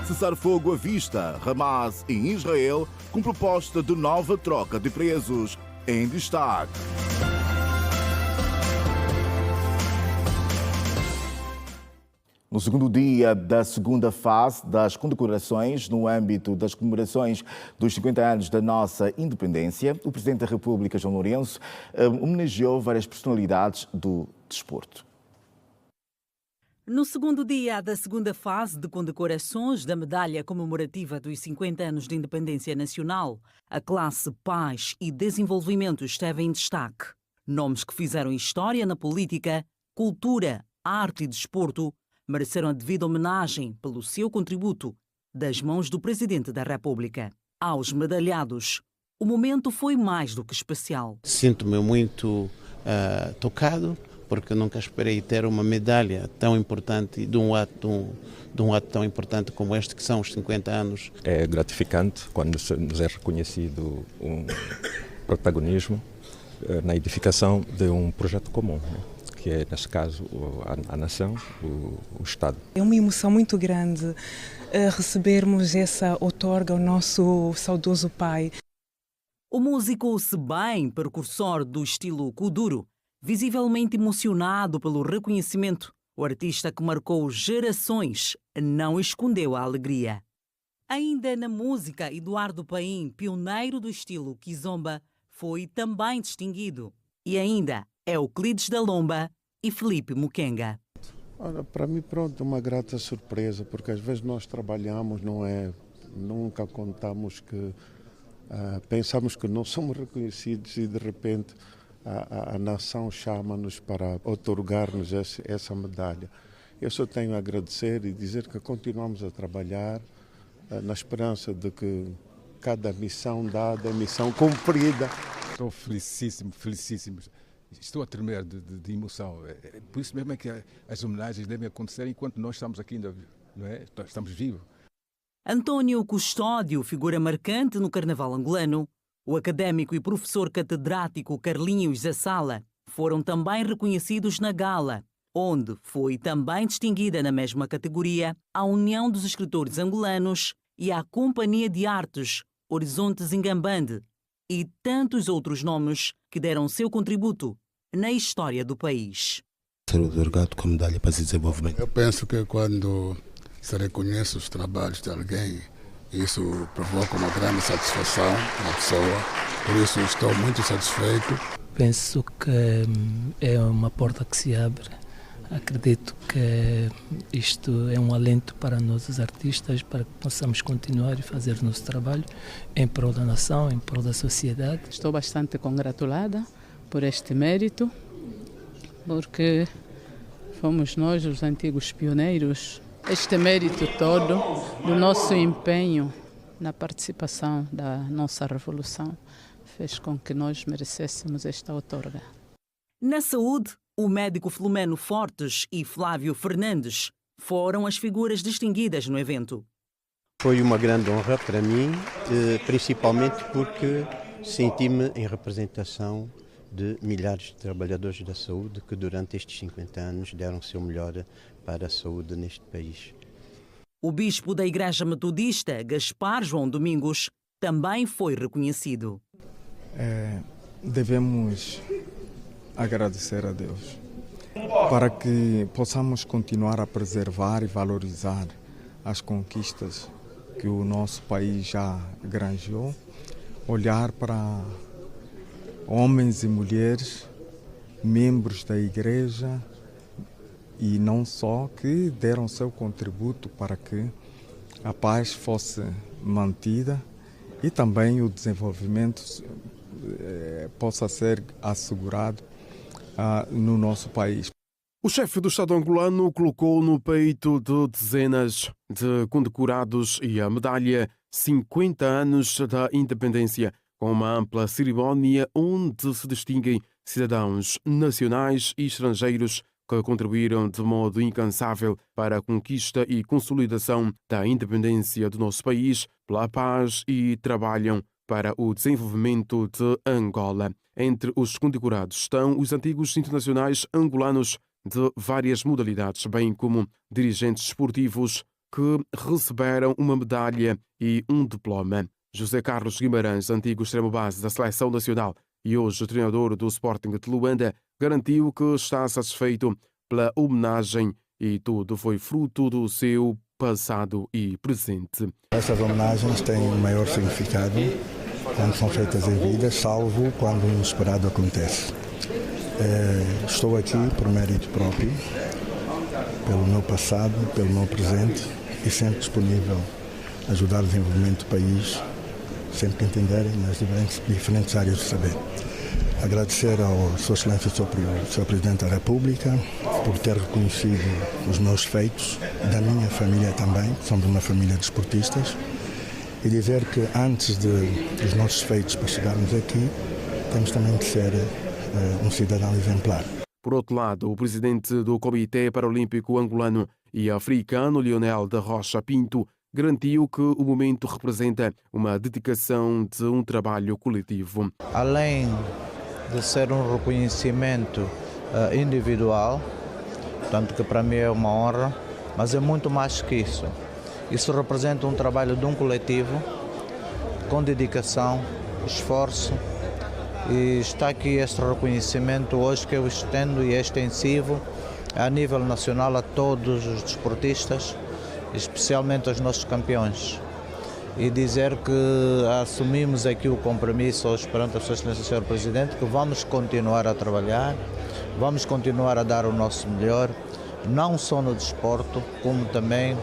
Cessar fogo à vista, Hamas em Israel, com proposta de nova troca de presos. Em destaque. No segundo dia da segunda fase das condecorações, no âmbito das comemorações dos 50 anos da nossa independência, o Presidente da República, João Lourenço, homenageou várias personalidades do desporto. No segundo dia da segunda fase de condecorações da medalha comemorativa dos 50 anos de independência nacional, a classe Paz e Desenvolvimento esteve em destaque. Nomes que fizeram história na política, cultura, arte e desporto mereceram a devida homenagem pelo seu contributo das mãos do Presidente da República. Aos medalhados, o momento foi mais do que especial. Sinto-me muito tocado, porque nunca esperei ter uma medalha tão importante de um ato tão importante como este, que são os 50 anos. É gratificante quando nos é reconhecido um protagonismo na edificação de um projeto comum, que é, neste caso, a nação, o Estado. É uma emoção muito grande recebermos essa outorga ao nosso saudoso pai. O músico Sebem, precursor do estilo kuduro, visivelmente emocionado pelo reconhecimento, o artista que marcou gerações não escondeu a alegria. Ainda na música, Eduardo Paim, pioneiro do estilo kizomba, foi também distinguido. E ainda Euclides da Lomba e Felipe Mukenga. Olha, para mim, pronto, uma grata surpresa, porque às vezes nós trabalhamos, nunca contamos que, pensamos que não somos reconhecidos e de repente a nação chama-nos para outorgar-nos essa medalha. Eu só tenho a agradecer e dizer que continuamos a trabalhar na esperança de que cada missão dada é missão cumprida. Estou felicíssimo, felicíssimo. Estou a tremer de emoção. Por isso mesmo é que as homenagens devem acontecer enquanto nós estamos aqui ainda, não é? Estamos vivos. António Custódio, figura marcante no carnaval angolano, o académico e professor catedrático Carlinhos Zassala foram também reconhecidos na gala, onde foi também distinguida na mesma categoria a União dos Escritores Angolanos e a Companhia de Artes Horizontes Ingambande e tantos outros nomes que deram seu contributo na história do país. Ser otorgado com medalha para desenvolvimento. Eu penso que quando se reconhece os trabalhos de alguém, isso provoca uma grande satisfação na pessoa, por isso estou muito satisfeito. Penso que é uma porta que se abre. Acredito que isto é um alento para nós, os artistas, para que possamos continuar e fazer o nosso trabalho em prol da nação, em prol da sociedade. Estou bastante congratulada por este mérito, porque fomos nós, os antigos pioneiros. Este mérito todo do nosso empenho na participação da nossa revolução fez com que nós merecêssemos esta outorga. Na saúde, o médico Filomeno Fortes e Flávio Fernandes foram as figuras distinguidas no evento. Foi uma grande honra para mim, principalmente porque senti-me em representação de milhares de trabalhadores da saúde que durante estes 50 anos deram o seu melhor para a saúde neste país. O bispo da Igreja Metodista, Gaspar João Domingos, também foi reconhecido. Devemos agradecer a Deus para que possamos continuar a preservar e valorizar as conquistas que o nosso país já granjeou, olhar para homens e mulheres, membros da Igreja e não só, que deram seu contributo para que a paz fosse mantida e também o desenvolvimento possa ser assegurado no nosso país. O chefe do Estado angolano colocou no peito de dezenas de condecorados e a medalha 50 anos da independência, com uma ampla cerimónia onde se distinguem cidadãos nacionais e estrangeiros que contribuíram de modo incansável para a conquista e consolidação da independência do nosso país, pela paz e trabalham para o desenvolvimento de Angola. Entre os condecorados estão os antigos internacionais angolanos de várias modalidades, bem como dirigentes esportivos que receberam uma medalha e um diploma. José Carlos Guimarães, antigo extremo-base da Seleção Nacional e hoje treinador do Sporting de Luanda, garantiu que está satisfeito pela homenagem e tudo foi fruto do seu passado e presente. Essas homenagens têm um maior significado quando são feitas em vida, salvo quando o inesperado acontece. Estou aqui por mérito próprio, pelo meu passado, pelo meu presente e sempre disponível a ajudar o desenvolvimento do país, sempre que entenderem nas diferentes áreas do saber. Agradecer ao Sua Excelência, Sr. Presidente da República, por ter reconhecido os meus feitos, da minha família também, somos uma família de esportistas, e dizer que antes dos nossos feitos para chegarmos aqui, temos também de ser um cidadão exemplar. Por outro lado, o presidente do Comitê Paralímpico Angolano e Africano, Leonel da Rocha Pinto, garantiu que o momento representa uma dedicação de um trabalho coletivo. Além de ser um reconhecimento individual, tanto que para mim é uma honra, mas é muito mais que isso. Isso representa um trabalho de um coletivo, com dedicação, esforço, e está aqui este reconhecimento hoje que eu estendo e é extensivo a nível nacional a todos os desportistas, especialmente aos nossos campeões. E dizer que assumimos aqui o compromisso hoje perante a Sua Excelência, Sr. Presidente, que vamos continuar a trabalhar, vamos continuar a dar o nosso melhor, não só no desporto, como também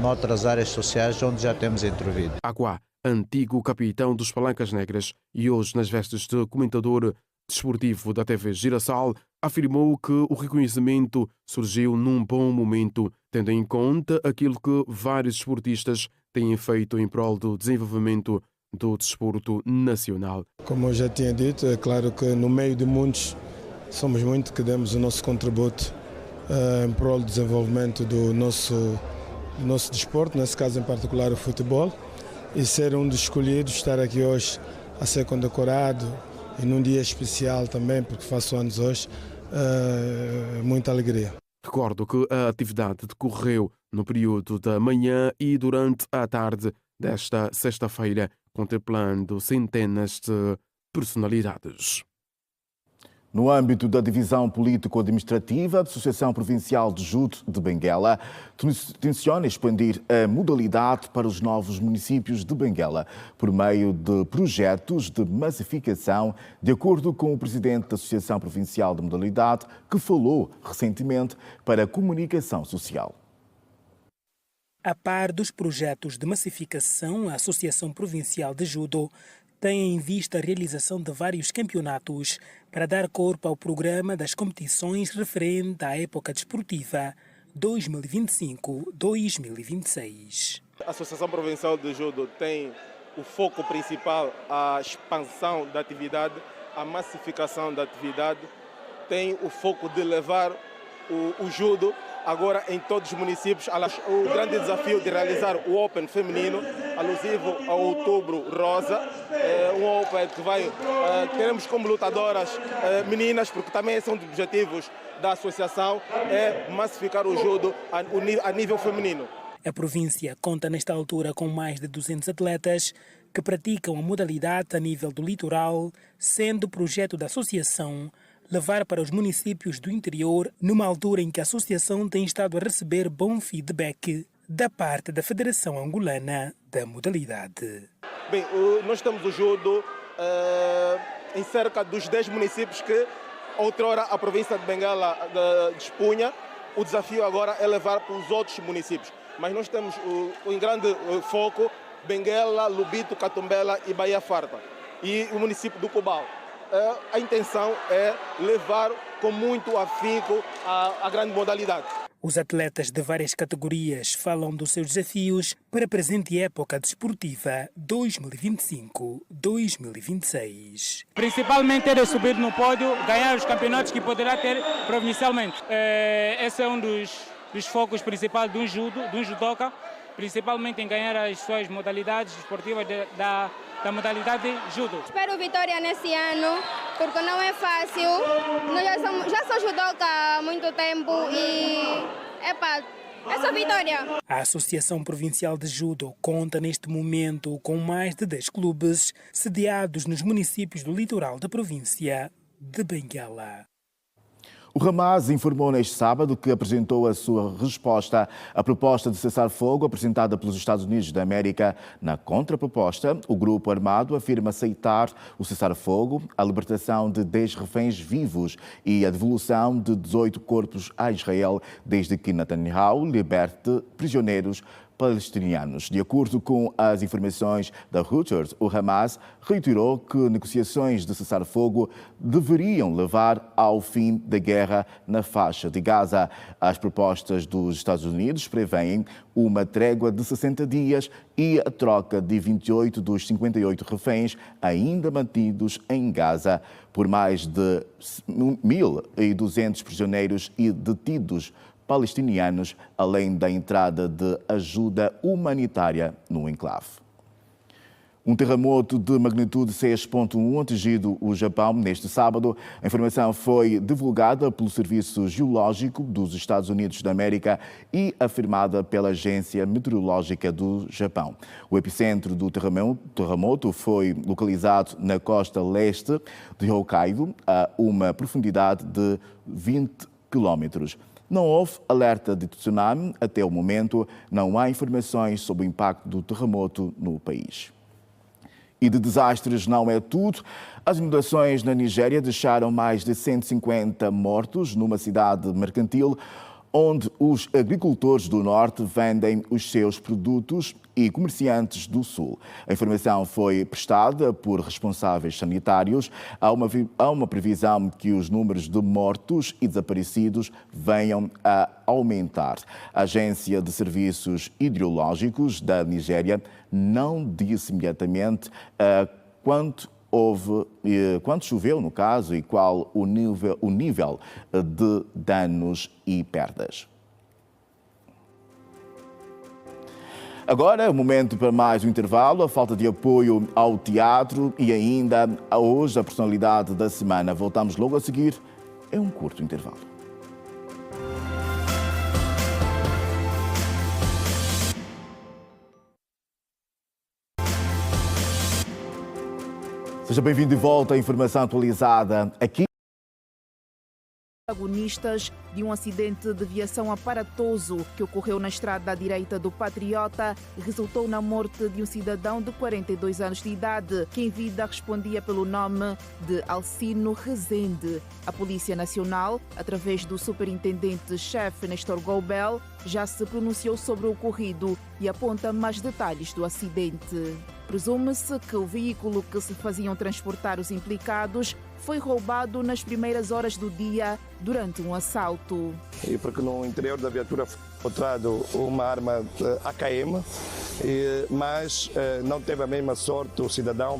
noutras áreas sociais onde já temos intervido. Aguá, antigo capitão dos Palancas Negras e hoje nas vestes de comentador desportivo da TV Girassol afirmou que o reconhecimento surgiu num bom momento, tendo em conta aquilo que vários desportistas têm feito em prol do desenvolvimento do desporto nacional. Como eu já tinha dito, é claro que no meio de muitos somos muito que demos o nosso contributo em prol do desenvolvimento do nosso desporto, nesse caso em particular o futebol, e ser um dos escolhidos, estar aqui hoje a ser condecorado e num dia especial também, porque faço anos hoje, muita alegria. Recordo que a atividade decorreu no período da manhã e durante a tarde desta sexta-feira, contemplando centenas de personalidades. No âmbito da divisão político-administrativa, a Associação Provincial de Judo de Benguela tenciona expandir a modalidade para os novos municípios de Benguela por meio de projetos de massificação, de acordo com o presidente da Associação Provincial de Modalidade, que falou recentemente para a comunicação social. A par dos projetos de massificação, a Associação Provincial de Judo tem em vista a realização de vários campeonatos para dar corpo ao programa das competições referente à época desportiva 2025-2026. A Associação Provincial de Judo tem o foco principal a expansão da atividade, a massificação da atividade, tem o foco de levar o judo agora em todos os municípios. O grande desafio de realizar o Open feminino, alusivo ao Outubro Rosa, um Open que teremos como lutadoras meninas, porque também são objetivos da associação, é massificar o judo a nível feminino. A província conta nesta altura com mais de 200 atletas que praticam a modalidade a nível do litoral, sendo o projeto da associação levar para os municípios do interior, numa altura em que a associação tem estado a receber bom feedback da parte da Federação Angolana da modalidade. Bem, nós temos o judo em cerca dos 10 municípios que outrora a província de Benguela dispunha. O desafio agora é levar para os outros municípios. Mas nós temos em grande foco Benguela, Lubito, Catumbela e Bahia Farta. E o município do Cubal. A intenção é levar com muito afinco a grande modalidade. Os atletas de várias categorias falam dos seus desafios para a presente época desportiva 2025-2026. Principalmente é de subir no pódio, ganhar os campeonatos que poderá ter provincialmente. Esse é um dos focos principais de um judoca, principalmente em ganhar as suas modalidades esportivas da modalidade judo. Espero vitória nesse ano, porque não é fácil. Nós já sou judoca há muito tempo e é só vitória. A Associação Provincial de Judo conta neste momento com mais de 10 clubes sediados nos municípios do litoral da província de Benguela. O Hamas informou neste sábado que apresentou a sua resposta à proposta de cessar-fogo apresentada pelos Estados Unidos da América. Na contraproposta, o grupo armado afirma aceitar o cessar-fogo, a libertação de 10 reféns vivos e a devolução de 18 corpos a Israel, desde que Netanyahu liberte prisioneiros palestinianos. De acordo com as informações da Reuters, o Hamas reiterou que negociações de cessar-fogo deveriam levar ao fim da guerra na faixa de Gaza. As propostas dos Estados Unidos prevêem uma trégua de 60 dias e a troca de 28 dos 58 reféns ainda mantidos em Gaza por mais de 1.200 prisioneiros e detidos palestinianos, além da entrada de ajuda humanitária no enclave. Um terremoto de magnitude 6.1 atingido o Japão neste sábado. A informação foi divulgada pelo Serviço Geológico dos Estados Unidos da América e afirmada pela Agência Meteorológica do Japão. O epicentro do terremoto foi localizado na costa leste de Hokkaido, a uma profundidade de 20 quilómetros. Não houve alerta de tsunami até o momento, não há informações sobre o impacto do terremoto no país. E de desastres não é tudo. As inundações na Nigéria deixaram mais de 150 mortos numa cidade mercantil, onde os agricultores do Norte vendem os seus produtos e comerciantes do Sul. A informação foi prestada por responsáveis sanitários. Há uma previsão de que os números de mortos e desaparecidos venham a aumentar. A Agência de Serviços Hidrológicos da Nigéria não disse imediatamente quanto choveu, no caso, e qual o nível de danos e perdas. Agora é o momento para mais um intervalo, a falta de apoio ao teatro e ainda hoje a personalidade da semana. Voltamos logo a seguir, é um curto intervalo. Seja bem-vindo de volta à informação atualizada aqui. Protagonistas de um acidente de viação aparatoso que ocorreu na estrada à direita do Patriota e resultou na morte de um cidadão de 42 anos de idade, que em vida respondia pelo nome de Alcino Rezende. A Polícia Nacional, através do superintendente-chefe Nestor Goubel, já se pronunciou sobre o ocorrido e aponta mais detalhes do acidente. Presume-se que o veículo que se faziam transportar os implicados foi roubado nas primeiras horas do dia durante um assalto. E porque no interior da viatura foi encontrado uma arma AKM, mas não teve a mesma sorte o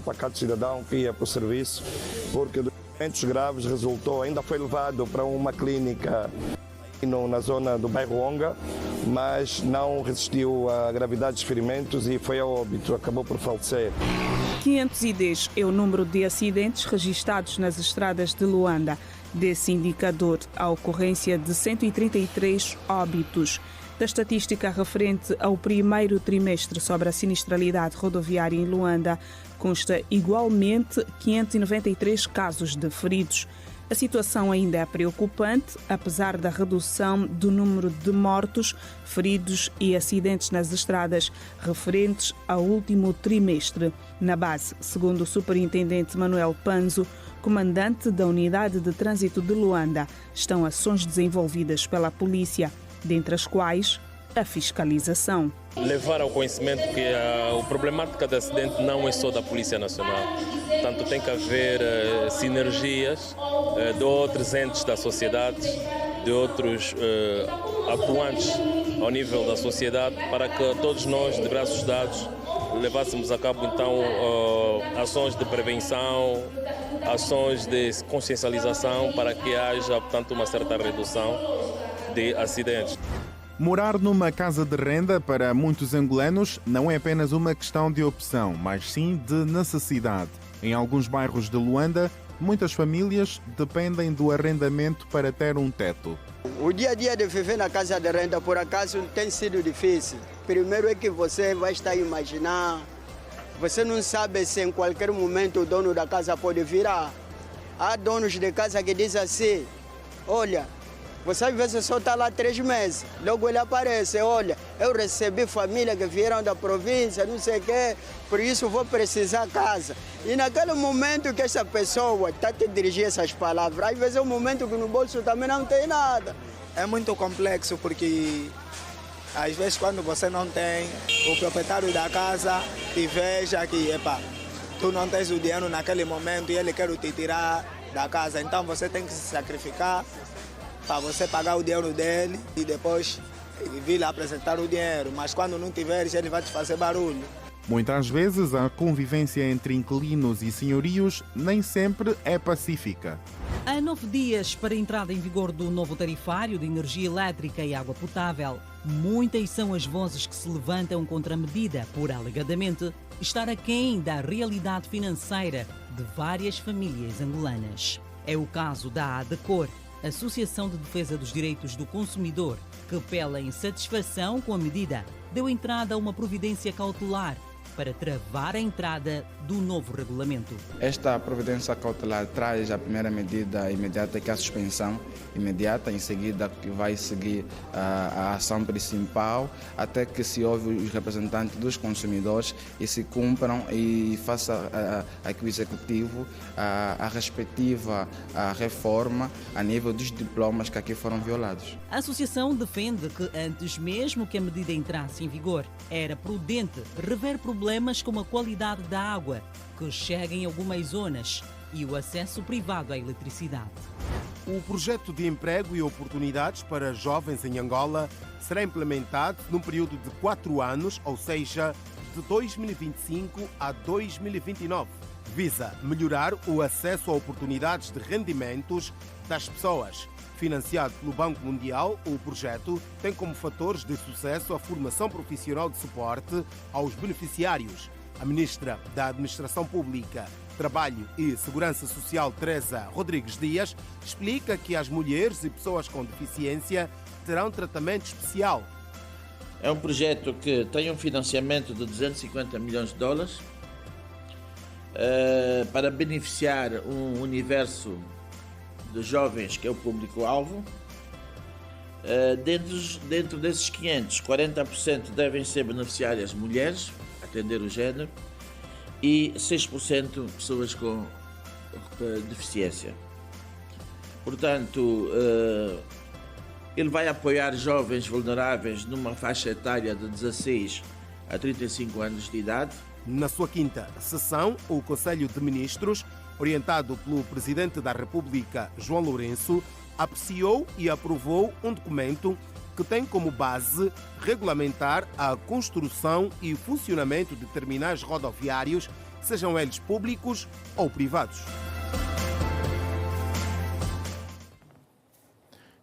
pacato cidadão que ia para o serviço, porque dos ferimentos graves resultou, ainda foi levado para uma clínica na zona do bairro Onga, mas não resistiu à gravidade dos ferimentos e foi a óbito, acabou por falecer. 510 é o número de acidentes registados nas estradas de Luanda. Desse indicador, a ocorrência de 133 óbitos. Da estatística referente ao primeiro trimestre sobre a sinistralidade rodoviária em Luanda, consta igualmente 593 casos de feridos. A situação ainda é preocupante, apesar da redução do número de mortos, feridos e acidentes nas estradas referentes ao último trimestre. Na base, segundo o superintendente Manuel Panzo, comandante da Unidade de Trânsito de Luanda, estão ações desenvolvidas pela polícia, dentre as quais a fiscalização. Levar ao conhecimento que a problemática de acidente não é só da Polícia Nacional. Portanto, tem que haver sinergias de outros entes da sociedade, de outros atuantes ao nível da sociedade, para que todos nós, de braços dados, levássemos a cabo então ações de prevenção, ações de consciencialização, para que haja, portanto, uma certa redução de acidentes. Morar numa casa de renda para muitos angolanos não é apenas uma questão de opção, mas sim de necessidade. Em alguns bairros de Luanda, muitas famílias dependem do arrendamento para ter um teto. O dia a dia de viver na casa de renda, por acaso, tem sido difícil. Primeiro é que você vai estar a imaginar, você não sabe se em qualquer momento o dono da casa pode virar. Há donos de casa que dizem assim, olha, você às vezes só está lá 3 meses, logo ele aparece, olha, eu recebi família que vieram da província, não sei o quê, por isso vou precisar casa. E naquele momento que essa pessoa está a te dirigir essas palavras, às vezes é um momento que no bolso também não tem nada. É muito complexo porque às vezes quando você não tem, o proprietário da casa te veja que, tu não tens o dinheiro naquele momento e ele quer te tirar da casa, então você tem que se sacrificar para você pagar o dinheiro dele e depois vir lá apresentar o dinheiro. Mas quando não tiveres, ele vai te fazer barulho. Muitas vezes a convivência entre inquilinos e senhorios nem sempre é pacífica. Há 9 dias para a entrada em vigor do novo tarifário de energia elétrica e água potável. Muitas são as vozes que se levantam contra a medida por, alegadamente, estar aquém da realidade financeira de várias famílias angolanas. É o caso da ADECOR, Associação de Defesa dos Direitos do Consumidor, que, pela insatisfação com a medida, deu entrada a uma providência cautelar para travar a entrada do novo regulamento. Esta providência cautelar traz a primeira medida imediata, que é a suspensão imediata, em seguida que vai seguir a ação principal, até que se ouve os representantes dos consumidores e se cumpram e faça aqui o Executivo a respectiva reforma a nível dos diplomas que aqui foram violados. A associação defende que antes mesmo que a medida entrasse em vigor, era prudente rever problemas como a qualidade da água, que chega em algumas zonas, e o acesso privado à eletricidade. O projeto de emprego e oportunidades para jovens em Angola será implementado num período de 4 anos, ou seja, de 2025 a 2029. Visa melhorar o acesso a oportunidades de rendimentos das pessoas. Financiado pelo Banco Mundial, o projeto tem como fatores de sucesso a formação profissional de suporte aos beneficiários. A ministra da Administração Pública, Trabalho e Segurança Social, Teresa Rodrigues Dias, explica que as mulheres e pessoas com deficiência terão tratamento especial. É um projeto que tem um financiamento de 250 milhões de dólares para beneficiar um universo de jovens que é o público-alvo. Dentro desses 500, 40% devem ser beneficiárias mulheres, atender o género, e 6% pessoas com deficiência. Portanto, ele vai apoiar jovens vulneráveis numa faixa etária de 16 a 35 anos de idade. Na sua quinta sessão, o Conselho de Ministros, orientado pelo Presidente da República, João Lourenço, apreciou e aprovou um documento que tem como base regulamentar a construção e funcionamento de terminais rodoviários, sejam eles públicos ou privados.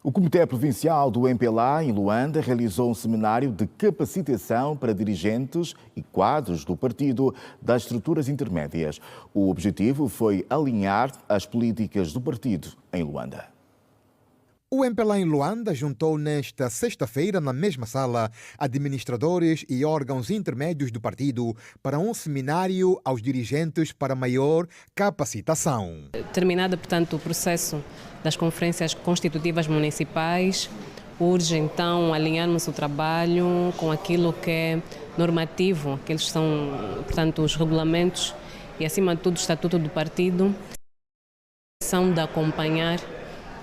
O Comitê Provincial do MPLA, em Luanda, realizou um seminário de capacitação para dirigentes e quadros do partido das estruturas intermédias. O objetivo foi alinhar as políticas do partido em Luanda. O MPLA em Luanda juntou nesta sexta-feira, na mesma sala, administradores e órgãos intermédios do partido para um seminário aos dirigentes para maior capacitação. Terminado, portanto, o processo das conferências constitutivas municipais, urge então alinharmos o trabalho com aquilo que é normativo, aqueles são, portanto, os regulamentos e, acima de tudo, o estatuto do partido, são de acompanhar.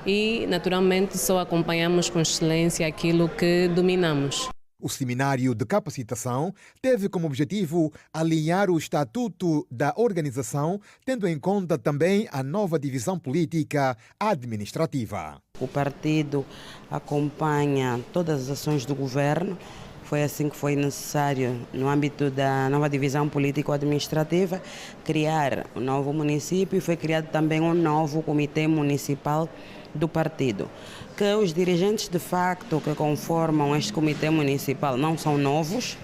E, naturalmente, só acompanhamos com excelência aquilo que dominamos. O seminário de capacitação teve como objetivo alinhar o estatuto da organização, tendo em conta também a nova divisão política administrativa. O partido acompanha todas as ações do governo. Foi assim que foi necessário, no âmbito da nova divisão político-administrativa, criar um novo município e foi criado também um novo comitê municipal do partido, que os dirigentes de facto que conformam este comitê municipal não são novos,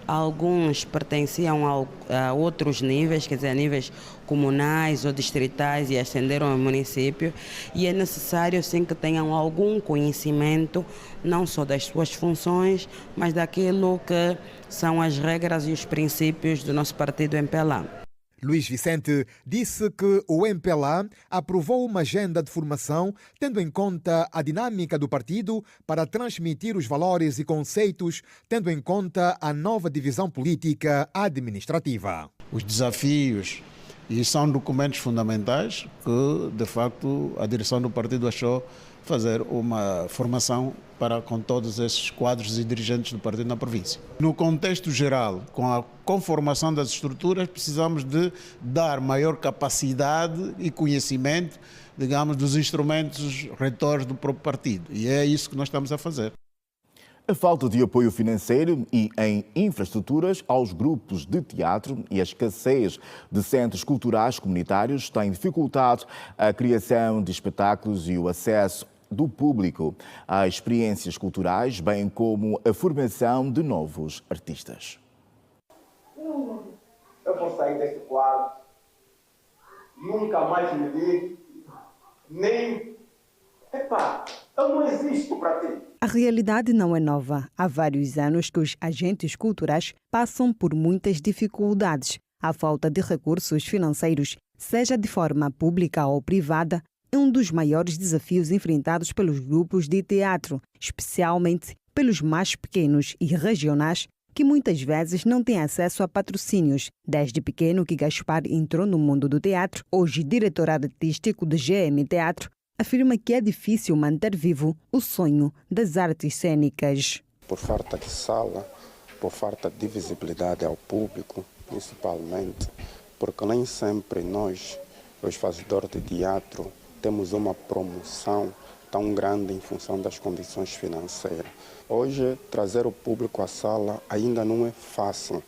alguns pertenciam a outros níveis, quer dizer, a níveis comunais ou distritais e ascenderam ao município, e é necessário sim que tenham algum conhecimento, não só das suas funções, mas daquilo que são as regras e os princípios do nosso partido MPLA. Luís Vicente disse que o MPLA aprovou uma agenda de formação tendo em conta a dinâmica do partido para transmitir os valores e conceitos, tendo em conta a nova divisão política administrativa. Os desafios e são documentos fundamentais que, de facto, a direção do partido achou fazer uma formação com todos esses quadros e dirigentes do partido na província. No contexto geral, com a conformação das estruturas, precisamos de dar maior capacidade e conhecimento, digamos, dos instrumentos retores do próprio partido. E é isso que nós estamos a fazer. A falta de apoio financeiro e em infraestruturas aos grupos de teatro e a escassez de centros culturais comunitários têm dificultado a criação de espetáculos e o acesso do público a experiências culturais, bem como a formação de novos artistas. Eu vou sair deste quarto, nunca mais me vi, nem eu não existo para ti. A realidade não é nova. Há vários anos que os agentes culturais passam por muitas dificuldades. A falta de recursos financeiros, seja de forma pública ou privada, é um dos maiores desafios enfrentados pelos grupos de teatro, especialmente pelos mais pequenos e regionais, que muitas vezes não têm acesso a patrocínios. Desde pequeno que Gaspar entrou no mundo do teatro, hoje diretor artístico de GM Teatro, afirma que é difícil manter vivo o sonho das artes cênicas. Por falta de sala, por falta de visibilidade ao público, principalmente, porque nem sempre nós, os fazedores de teatro, temos uma promoção tão grande em função das condições financeiras. Hoje, trazer o público à sala ainda não é fácil.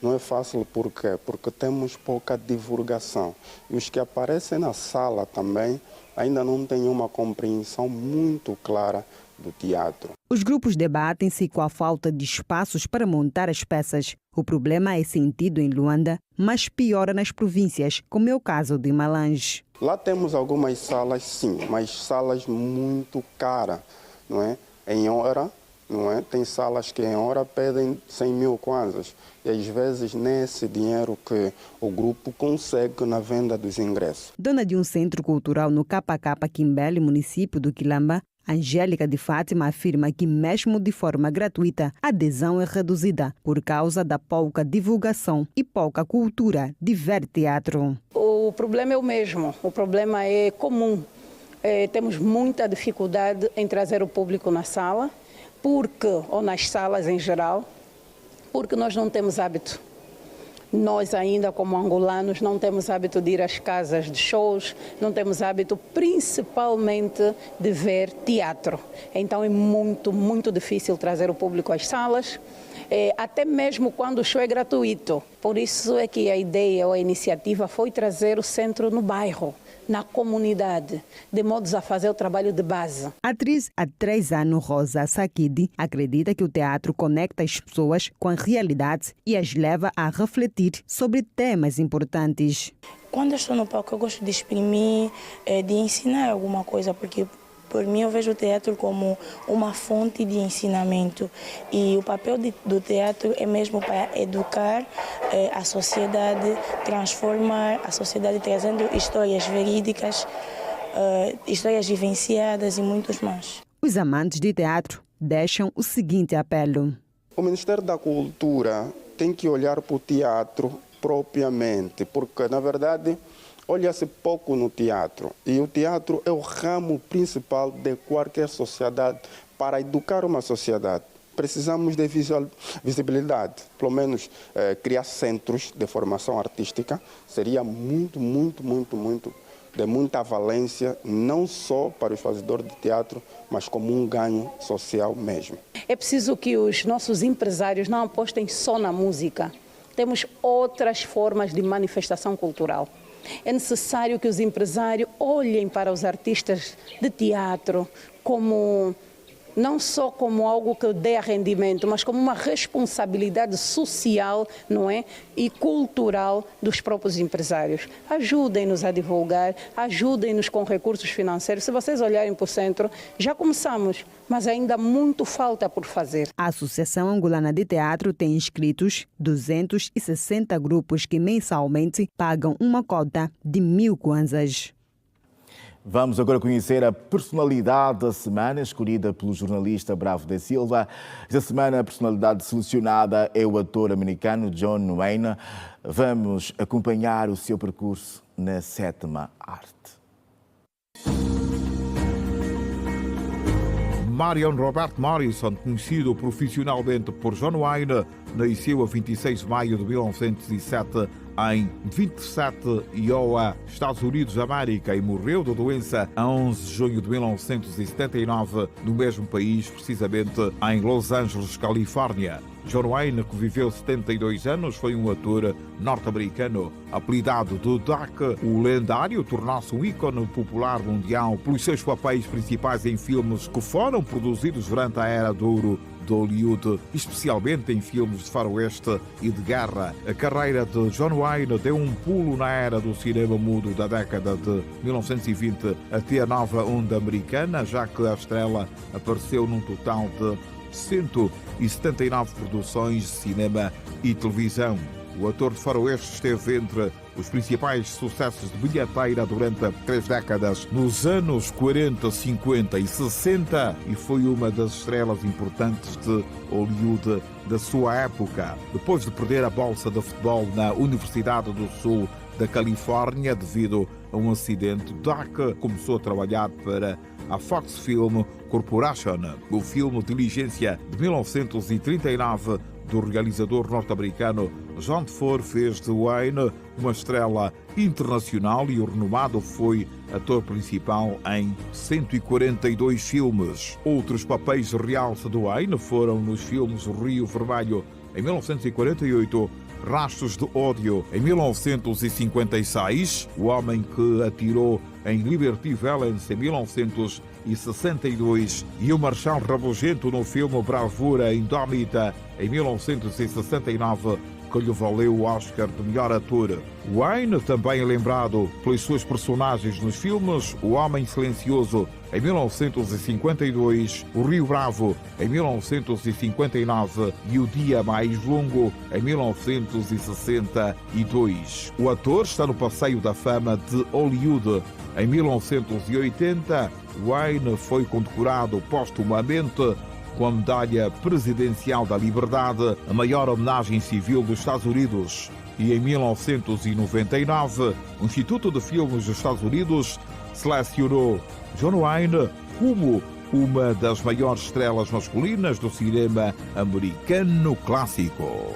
Não é fácil por quê? Porque temos pouca divulgação. E os que aparecem na sala também ainda não têm uma compreensão muito clara do teatro. Os grupos debatem-se com a falta de espaços para montar as peças. O problema é sentido em Luanda, mas piora nas províncias, como é o caso de Malange. Lá temos algumas salas, sim, mas salas muito caras, não é? Em hora, não é? Tem salas que em hora pedem 100 mil kwanzas. E às vezes nem esse dinheiro que o grupo consegue na venda dos ingressos. Dona de um centro cultural no KK Quimbele, município do Quilamba, Angélica de Fátima afirma que mesmo de forma gratuita, a adesão é reduzida por causa da pouca divulgação e pouca cultura de ver teatro. O problema é o mesmo, o problema é comum. Temos muita dificuldade em trazer o público na sala, ou nas salas em geral, porque nós não temos hábito. Nós ainda, como angolanos, não temos hábito de ir às casas de shows, não temos hábito principalmente de ver teatro. Então é muito, muito difícil trazer o público às salas, até mesmo quando o show é gratuito. Por isso é que a ideia ou a iniciativa foi trazer o centro no bairro, na comunidade, de modos a fazer o trabalho de base. A atriz há 3 anos, Rosa Sakidi, acredita que o teatro conecta as pessoas com a realidade e as leva a refletir sobre temas importantes. Quando eu estou no palco, eu gosto de exprimir, de ensinar alguma coisa, porque por mim eu vejo o teatro como uma fonte de ensinamento e o papel do teatro é mesmo para educar a sociedade, transformar a sociedade trazendo histórias verídicas, histórias vivenciadas e muitos mais. Os amantes de teatro deixam o seguinte apelo. O Ministério da Cultura tem que olhar para o teatro propriamente, porque na verdade olha-se pouco no teatro e o teatro é o ramo principal de qualquer sociedade para educar uma sociedade. Precisamos de visibilidade, pelo menos criar centros de formação artística seria muito de muita valência, não só para os fazedores de teatro, mas como um ganho social mesmo. É preciso que os nossos empresários não apostem só na música. Temos outras formas de manifestação cultural. É necessário que os empresários olhem para os artistas de teatro não só como algo que dê rendimento, mas como uma responsabilidade social, não é? E cultural dos próprios empresários. Ajudem-nos a divulgar, ajudem-nos com recursos financeiros. Se vocês olharem para o centro, já começamos, mas ainda muito falta por fazer. A Associação Angolana de Teatro tem inscritos 260 grupos que mensalmente pagam uma cota de 1.000 kwanzas. Vamos agora conhecer a personalidade da semana, escolhida pelo jornalista Bravo da Silva. Esta semana a personalidade selecionada é o ator americano John Wayne. Vamos acompanhar o seu percurso na 7ª arte. Marion Robert Morrison, conhecido profissionalmente por John Wayne, nasceu a 26 de maio de 1907 em 27 Iowa, Estados Unidos da América, e morreu de doença a 11 de junho de 1979 no mesmo país, precisamente em Los Angeles, Califórnia. John Wayne, que viveu 72 anos, foi um ator norte-americano. Apelidado de Doc, o lendário tornou-se um ícone popular mundial pelos seus papéis principais em filmes que foram produzidos durante a era de ouro de Hollywood, especialmente em filmes de faroeste e de guerra. A carreira de John Wayne deu um pulo na era do cinema mudo da década de 1920 até a nova onda americana, já que a estrela apareceu num total de 179 produções de cinema e televisão. O ator de faroeste esteve entre os principais sucessos de bilheteira durante 3 décadas, nos anos 40, 50 e 60, e foi uma das estrelas importantes de Hollywood da sua época. Depois de perder a bolsa de futebol na Universidade do Sul da Califórnia devido a um acidente, Doc começou a trabalhar para a Fox Film Corporation. O filme Diligência, de 1939, do realizador norte-americano John Ford, fez de Wayne uma estrela internacional e o renomado foi ator principal em 142 filmes. Outros papéis de realce de Wayne foram nos filmes Rio Vermelho, em 1948, Rastros de Ódio, em 1956, O Homem que Atirou em Liberty Valance, em 1962, e O Marchal Rabugento no filme Bravura Indómita, em 1969, que lhe valeu o Oscar de melhor ator. Wayne também é lembrado pelas suas personagens nos filmes O Homem Silencioso, em 1952, O Rio Bravo, em 1959 e O Dia Mais Longo, em 1962. O ator está no Passeio da Fama de Hollywood. Em 1980, Wayne foi condecorado póstumamente com a Medalha Presidencial da Liberdade, a maior homenagem civil dos Estados Unidos. E em 1999, o Instituto de Filmes dos Estados Unidos selecionou John Wayne como uma das maiores estrelas masculinas do cinema americano clássico.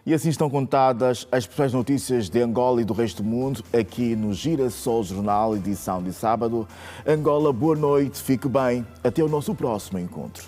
E assim estão contadas as principais notícias de Angola e do resto do mundo, aqui no Girassol Jornal, edição de sábado. Angola, boa noite, fique bem. Até o nosso próximo encontro.